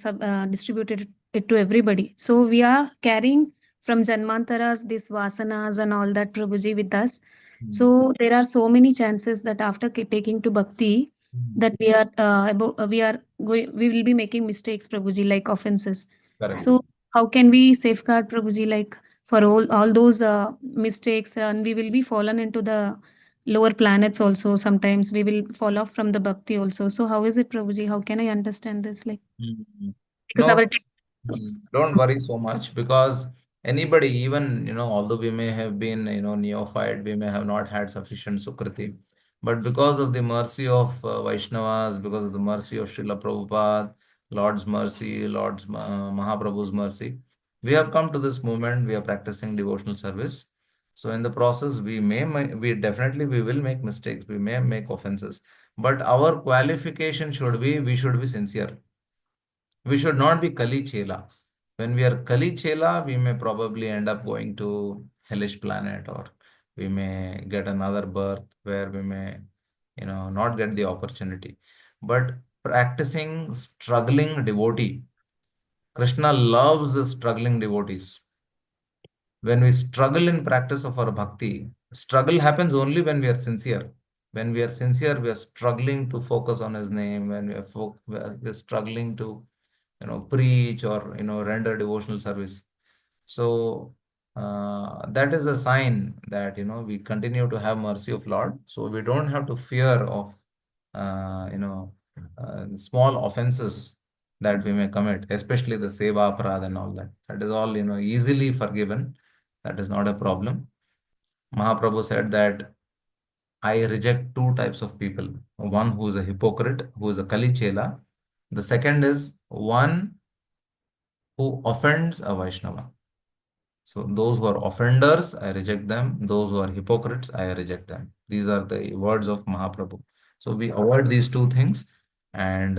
Speaker 10: distributed it to everybody. So we are carrying from Janmantaras, these vasanas and all that, Prabhuji, with us. So there are so many chances that after taking to bhakti, that we are we will be making mistakes, Prabhuji, like offenses.
Speaker 4: Correct.
Speaker 10: So how can we safeguard, Prabhuji, like for all those mistakes, and we will be fallen into the lower planets also. Sometimes we will fall off from the bhakti also. So how is it, Prabhuji? How can I understand this? Like because
Speaker 4: No,
Speaker 10: our
Speaker 4: don't worry so much, because anybody, even, although we may have been, neophyte, we may have not had sufficient Sukriti, but because of the mercy of Vaishnavas, because of the mercy of Srila Prabhupada, Lord's mercy, Lord's Mahaprabhu's mercy, we have come to this moment. We are practicing devotional service. So in the process, we will make mistakes. We may make offenses, but our qualification should be, we should be sincere. We should not be Kali Chela. When we are Kali Chela, we may probably end up going to hellish planet, or we may get another birth where we may, not get the opportunity. But practicing struggling devotee, Krishna loves the struggling devotees. When we struggle in practice of our bhakti, struggle happens only when we are sincere. When we are sincere, we are struggling to focus on His name. When we are struggling to, preach or, render devotional service. So that is a sign that, we continue to have mercy of Lord. So we don't have to fear of, small offenses that we may commit, especially the seva aparad and all that. That is all, easily forgiven. That is not a problem. Mahaprabhu said that I reject two types of people. One who is a hypocrite, who is a Kali Chela. The second is one who offends a Vaishnava. So those who are offenders, I reject them. Those who are hypocrites, I reject them. These are the words of Mahaprabhu. So we avoid these two things, and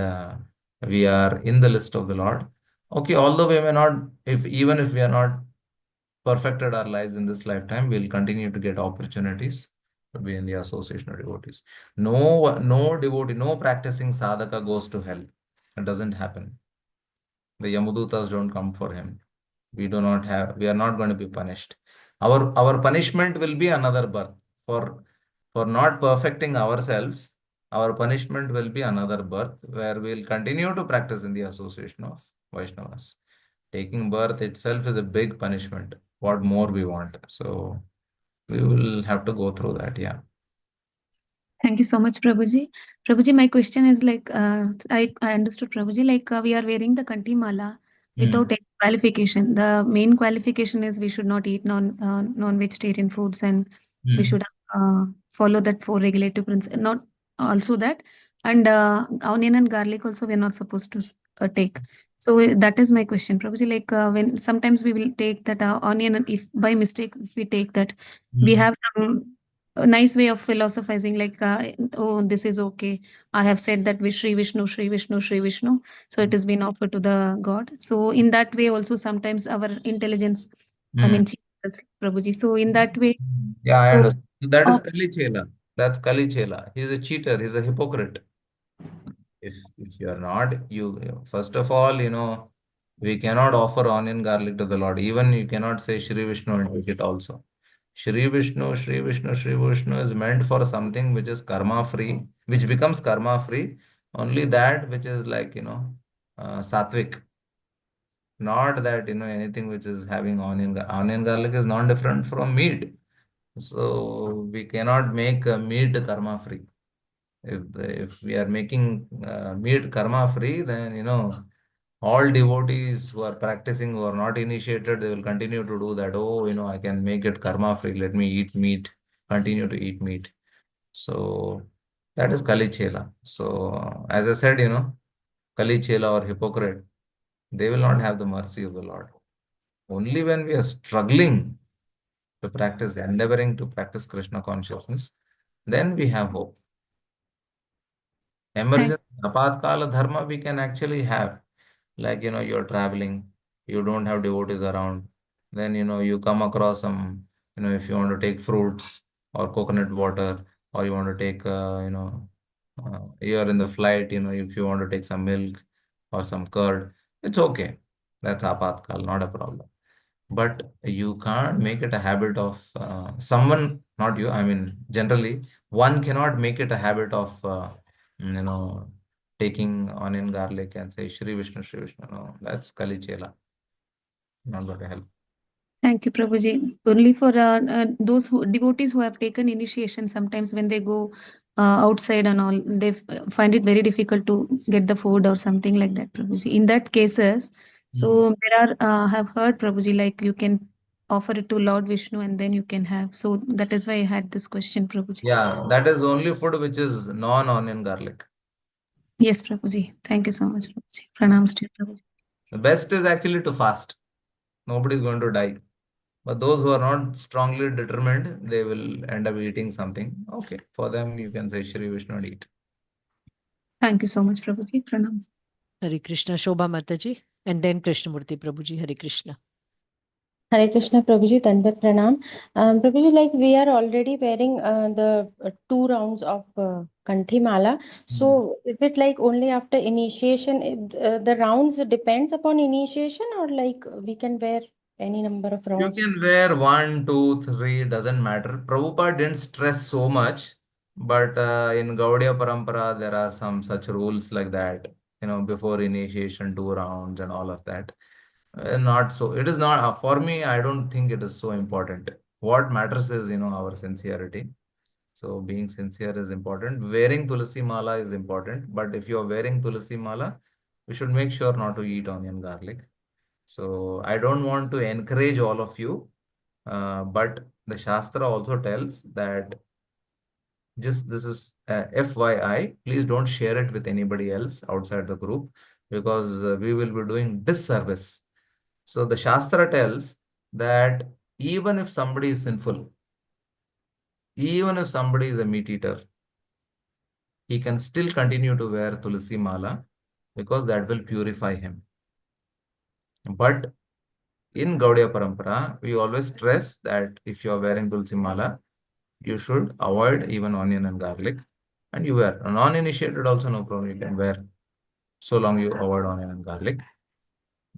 Speaker 4: we are in the list of the Lord. Okay, although we may not, even if we are not perfected our lives in this lifetime, we'll continue to get opportunities to be in the association of devotees. No devotee, no practicing sadhaka goes to hell. It doesn't happen. The Yamudutas don't come for him. We are not going to be punished. Our punishment will be another birth. For not perfecting ourselves, our punishment will be another birth where we'll continue to practice in the association of Vaishnavas. Taking birth itself is a big punishment. What more we want? So we will have to go through that. Yeah.
Speaker 10: Thank you so much, Prabhuji. Prabhuji, my question is like, I understood, Prabhuji, like we are wearing the Kanti Mala without any qualification. The main qualification is we should not eat non-vegetarian foods, and we should follow that four regulative principles. Not also that, and onion and garlic also we are not supposed to take. So that is my question, Prabhuji. Like when sometimes we will take that onion, and if by mistake if we take that, we have some a nice way of philosophizing, like oh, this is okay, I have said that we Shri Vishnu, Shri Vishnu, Shri Vishnu, so it has been offered to the god. So in that way also sometimes our intelligence, I mean, cheats us, Prabhuji. So in that way,
Speaker 4: Yeah, I
Speaker 10: so
Speaker 4: understand. That is
Speaker 10: uh,
Speaker 4: Kali Chela. That's Kali Chela. He's a cheater. He's a hypocrite. If you are not, first of all, we cannot offer onion garlic to the Lord. Even you cannot say Shri Vishnu and take it also. Shri Vishnu, Shri Vishnu, Shri Vishnu is meant for something which is karma free, which becomes karma free. Only that which is like, sattvic. Not that, anything which is having onion garlic is non different from meat. So we cannot make meat karma free. If we are making meat karma free, then all devotees who are practicing, who are not initiated, they will continue to do that. Oh, I can make it karma free. Let me eat meat, continue to eat meat. So that is Kali Chela. So as I said, Kali Chela or hypocrite, they will not have the mercy of the Lord. Only when we are struggling to practice, endeavoring to practice Krishna consciousness, then we have hope. Emergency, apatkala dharma we can actually have. Like, you're traveling, you don't have devotees around. Then, you come across some, if you want to take fruits or coconut water, or you want to take, you are in the flight, if you want to take some milk or some curd, it's okay. That's apatkal, not a problem. But you can't make it a habit of someone, not you, I mean, generally, one cannot make it a habit of, you know, taking onion garlic and say Shri Vishnu, Shri Vishnu. No, that's Kali Chela. Not going to help.
Speaker 10: thank you, Prabhuji. Only for those devotees who have taken initiation, sometimes when they go outside and all, they find it very difficult to get the food or something like that, Prabhuji. In that cases, so there are, have heard, Prabhuji, like you can offer it to Lord Vishnu and then you can have. So that is why I had this question, Prabhuji.
Speaker 4: Yeah, that is only food which is non-onion garlic.
Speaker 10: Yes, Prabhuji. Thank you so much, Prabhuji. Pranams to you, Prabhuji.
Speaker 4: The best is actually to fast. Nobody is going to die. But those who are not strongly determined, they will end up eating something. Okay, for them, you can say Shri Vishnu and eat.
Speaker 10: Thank you so much, Prabhuji. Pranams.
Speaker 2: Hare Krishna, Shobha Mataji, and then Krishnamurti Prabhuji. Hare Krishna.
Speaker 11: Hare Krishna, Prabhuji, Dandavat Pranam. Prabhuji, like we are already wearing the 2 rounds of Kanthi Mala. So is it like only after initiation, the rounds depends upon initiation, or like we can wear any number of
Speaker 4: You
Speaker 11: rounds?
Speaker 4: can wear 1, 2, 3, doesn't matter. Prabhupada didn't stress so much, but in Gaudiya Parampara, there are some such rules like that, before initiation, 2 rounds and all of that. Not so, it is not, for me, I don't think it is so important. What matters is, our sincerity. So being sincere is important. Wearing tulsi mala is important. But if you are wearing tulsi mala, we should make sure not to eat onion garlic. So I don't want to encourage all of you, but the Shastra also tells that just this is FYI, please don't share it with anybody else outside the group because we will be doing disservice. So the Shastra tells that even if somebody is sinful, even if somebody is a meat eater, he can still continue to wear tulsi mala because that will purify him. But in Gaudiya Parampara, we always stress that if you are wearing tulsi mala, you should avoid even onion and garlic. And you wear. A non-initiated also no problem, you can wear so long you avoid onion and garlic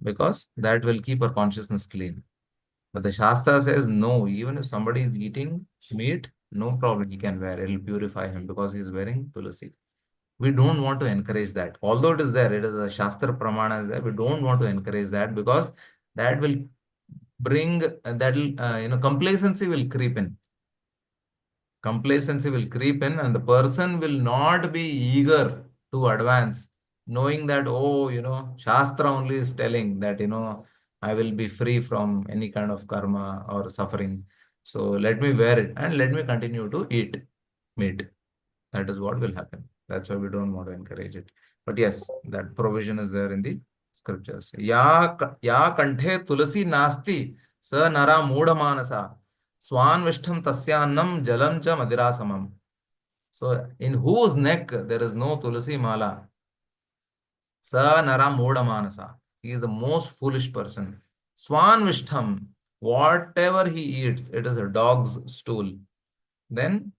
Speaker 4: because that will keep our consciousness clean. But the Shastra says no, even if somebody is eating meat, no problem, he can wear. It will purify him because he is wearing tulsi. We don't want to encourage that. Although it is there, it is a Shastra Pramana is there. We don't want to encourage that because that will bring that will complacency will creep in. Complacency will creep in, and the person will not be eager to advance, knowing that Shastra only is telling that I will be free from any kind of karma or suffering. So let me wear it and let me continue to eat meat. That is what will happen. That's why we don't want to encourage it. But yes, that provision is there in the scriptures. Ya kanthe tulasi nasti sa nara mudha manasa swan vishtham tasyannam jalam cha madirasamam. So in whose neck there is no tulasi mala, sa nara mudha manasa. He is the most foolish person. Swan vishtham, whatever he eats, it is a dog's stool. Then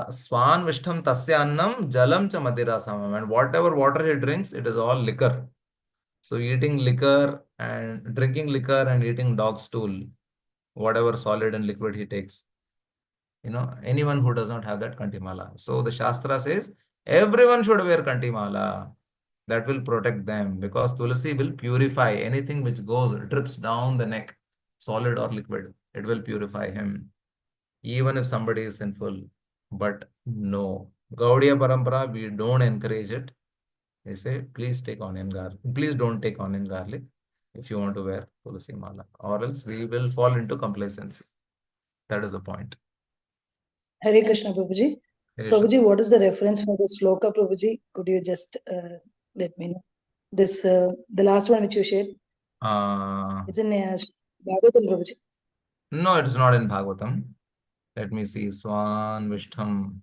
Speaker 4: Swan Vishtam Tasya Annam Jalam Cha Madira Samam. And whatever water he drinks, it is all liquor. So eating liquor and drinking liquor and eating dog stool, whatever solid and liquid he takes. Anyone who does not have that Kantimala. So the Shastra says everyone should wear Kantimala. That will protect them because Tulasi will purify anything which drips down the neck, solid or liquid. It will purify him. Even if somebody is sinful. But no, Gaudiya Parampara, we don't encourage it. We say, please take onion garlic. Please don't take onion garlic if you want to wear Tulasi Mala, or else we will fall into complacency. That is the point.
Speaker 9: Hare Krishna, Prabhuji.
Speaker 4: Hare Krishna.
Speaker 9: Prabhuji, what is the reference for the sloka, Prabhuji? Could you just let me know? This, the last one which you shared, it's in Bhagavatam, Prabhuji.
Speaker 4: No, it is not in Bhagavatam. Let me see. Swan Vishtham.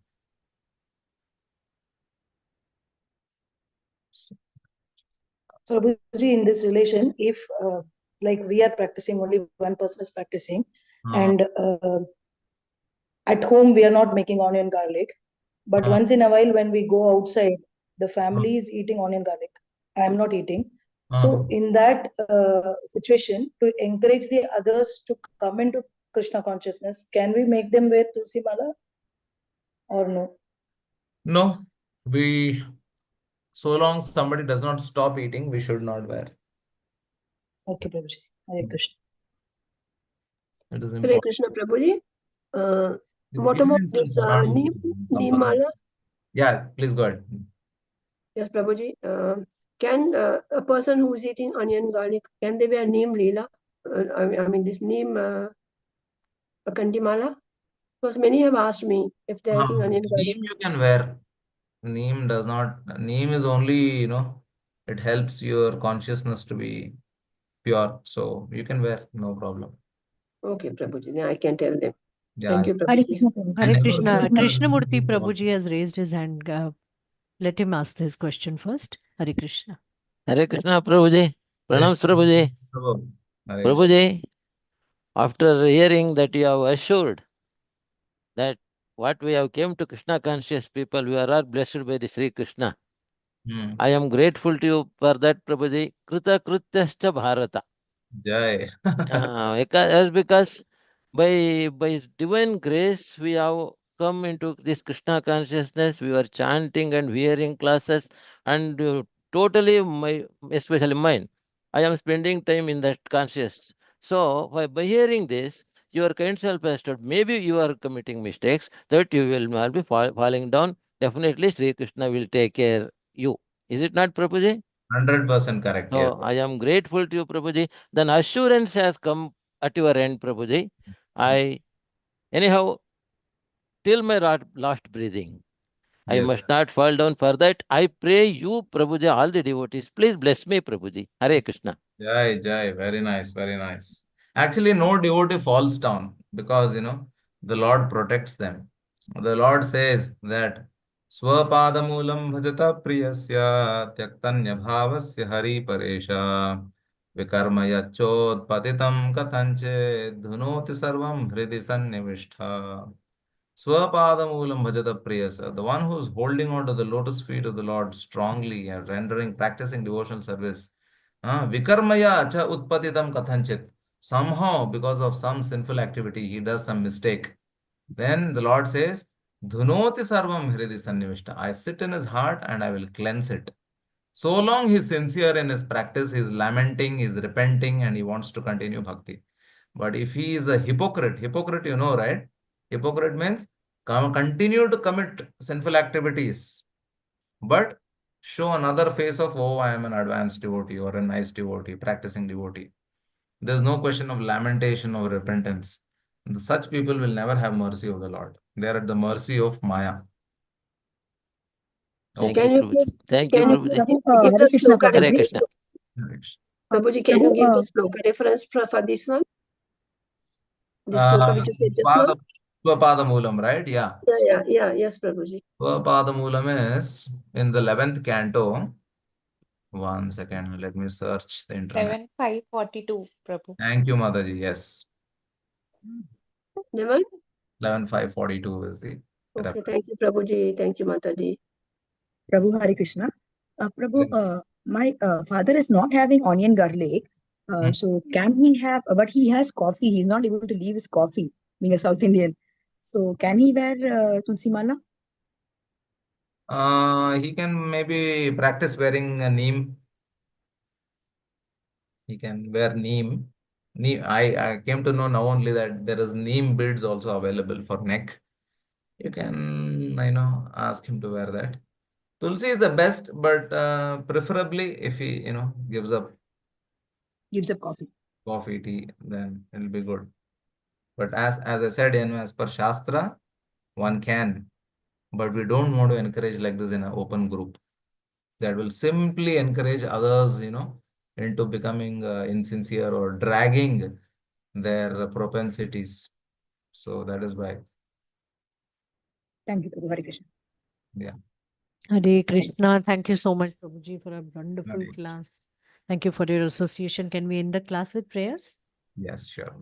Speaker 9: Prabhuji, in this relation, if like we are practicing, only one person is practicing, and at home we are not making onion garlic, but once in a while when we go outside, the family is eating onion garlic. I am not eating. So in that situation, to encourage the others to come into Krishna consciousness, can we make them wear tulsi mala or no?
Speaker 4: No, so long somebody does not stop eating, we should not wear.
Speaker 9: Okay, Prabhuji. Hare Krishna.
Speaker 4: It is
Speaker 5: Hare
Speaker 4: important.
Speaker 5: Krishna, Prabhuji.
Speaker 4: It's
Speaker 5: What
Speaker 4: given
Speaker 5: about
Speaker 4: in some
Speaker 5: this
Speaker 4: Purana, some Purana.
Speaker 5: Neemala?
Speaker 4: Yeah, please go ahead.
Speaker 5: Yes, Prabhuji. Can a person who is eating onion garlic, can they wear neem leela? I mean this neem kantimala? Because many have asked me if they're eating onion garlic.
Speaker 4: Neem you can wear. Neem does not. Neem is only, it helps your consciousness to be pure. So you can wear, no problem.
Speaker 5: Okay, Prabhuji. Then I can tell them.
Speaker 4: Yeah.
Speaker 5: Thank you,
Speaker 9: Hare
Speaker 5: Prabhuji.
Speaker 9: Krishna, Prabhuji.
Speaker 2: Hare Krishna.
Speaker 4: Krishna.
Speaker 2: Krishnamurti Prabhuji has raised his hand. Let him ask his question first. Hare Krishna.
Speaker 8: Hare Krishna, Prabhuji. Pranams, Prabhuji. Prabhuji, after hearing that you have assured that what we have came to Krishna conscious people, we are all blessed by the Sri Krishna. I am grateful to you for that, Prabhuji. Kruta Krutyascha Bharata.
Speaker 4: Jai.
Speaker 8: Because by divine grace we have come into this Krishna consciousness. We were chanting and hearing classes, and totally especially mine, I am spending time in that conscious. So by hearing this, your kind self has told, maybe you are committing mistakes, that you will not be falling down. Definitely Sri Krishna will take care you. Is it not, Prabhuji?
Speaker 4: 100% correct. Yes.
Speaker 8: So I am grateful to you, Prabhuji. Then assurance has come at your end, Prabhuji.
Speaker 4: Yes.
Speaker 8: Anyhow, till my last breathing, I
Speaker 4: Yes.
Speaker 8: must not fall down. For that, I pray you, Prabhuji, all the devotees, please bless me, Prabhuji. Hare Krishna.
Speaker 4: Jai, Jai. Very nice. Very nice. Actually, no devotee falls down because, the Lord protects them. The Lord says that Swapadamulam bhajata priyasya tyaktanya bhavasya hari paresha vikarma yachot patitam kathanche dhunoti sarvam hridi sannivishta. Swapadamulam bhajata priyasa. The one who is holding on to the lotus feet of the Lord strongly and practicing devotional service. Vikarmaya cha utpatitam kathanchit. Somehow, because of some sinful activity, he does some mistake. Then the Lord says, Dhunoti sarvam hridi sannivishta. I sit in his heart and I will cleanse it. So long he is sincere in his practice, he is lamenting, he is repenting, and he wants to continue bhakti. But if he is a hypocrite, you know, right? Hypocrite means continue to commit sinful activities, but show another face of, oh, I am an advanced devotee or a nice devotee, practicing devotee. There's no question of lamentation or repentance. Such people will never have mercy of the Lord. They are at the mercy of Maya.
Speaker 8: Thank
Speaker 4: Okay.
Speaker 8: you,
Speaker 5: Can you
Speaker 8: Prabhuji.
Speaker 5: please
Speaker 8: Thank you,
Speaker 5: can you
Speaker 8: Prabhuji.
Speaker 5: please
Speaker 9: Prabhu,
Speaker 5: give
Speaker 9: Hare
Speaker 5: the
Speaker 9: Krishna,
Speaker 5: sloka
Speaker 8: Hare
Speaker 9: Prabhuji.
Speaker 5: reference?
Speaker 8: Krishna.
Speaker 5: Prabhuji, can you
Speaker 9: Prabhu,
Speaker 5: give the sloka reference for this one? The sloka which you said just now?
Speaker 4: Swapadamulam, right? Yeah.
Speaker 5: Yes, Prabhuji.
Speaker 4: Swapadamulam is in the 11th canto. 1 second, let me search the internet.
Speaker 11: 7.5.42, Prabhu.
Speaker 4: Thank you, Mataji. Yes. 11.5.42 is the
Speaker 5: Okay,
Speaker 4: reference.
Speaker 5: thank you, Prabhuji. Thank you, Mataji.
Speaker 9: Prabhu, Hare Krishna. Prabhu, my father is not having onion garlic. So can he have, but he has coffee. He's not able to leave his coffee, being a South Indian. So can he wear Tulsi Mala?
Speaker 4: He can maybe practice wearing a neem. He can wear neem. I came to know now only that there is neem beads also available for neck. You can, ask him to wear that. Tulsi is the best, but preferably if he, gives up
Speaker 9: coffee,
Speaker 4: tea, then it'll be good. But as I said, as per Shastra, one can, but we don't want to encourage like this in an open group. That will simply encourage others, into becoming insincere or dragging their propensities. So that is why.
Speaker 9: Thank you, Prabhu, Hare Krishna.
Speaker 4: Yeah.
Speaker 2: Hare Krishna. Thank you so much, Prabhuji, for a wonderful
Speaker 4: Hare.
Speaker 2: class. Thank you for your association. Can we end the class with prayers?
Speaker 4: Yes, sure.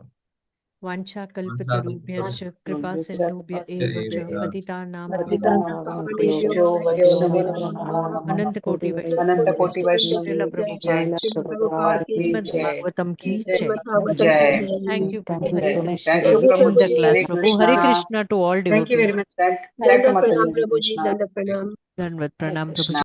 Speaker 2: Vancha kalpatarubhyascha kripa sindhubhya eva cha patitanam Ananta Koti Vaishnava Srila Prabhupada Srimad Bhagavatam ki jai. Thank you, Prabhu. Hare Krishna.
Speaker 7: Thank you,
Speaker 2: We end the
Speaker 7: Prabhuji.
Speaker 2: class,
Speaker 7: Hare
Speaker 2: Prabhu. Hare
Speaker 7: Krishna.
Speaker 2: Krishna to all
Speaker 7: Thank you very
Speaker 2: devotees.
Speaker 7: much. Back to
Speaker 5: Dandat
Speaker 7: Mataji.
Speaker 5: pranam,
Speaker 7: Hare
Speaker 5: Prabhuji.
Speaker 7: Krishna.
Speaker 5: Dandat pranam.
Speaker 2: Dandavat pranam, Prabhuji.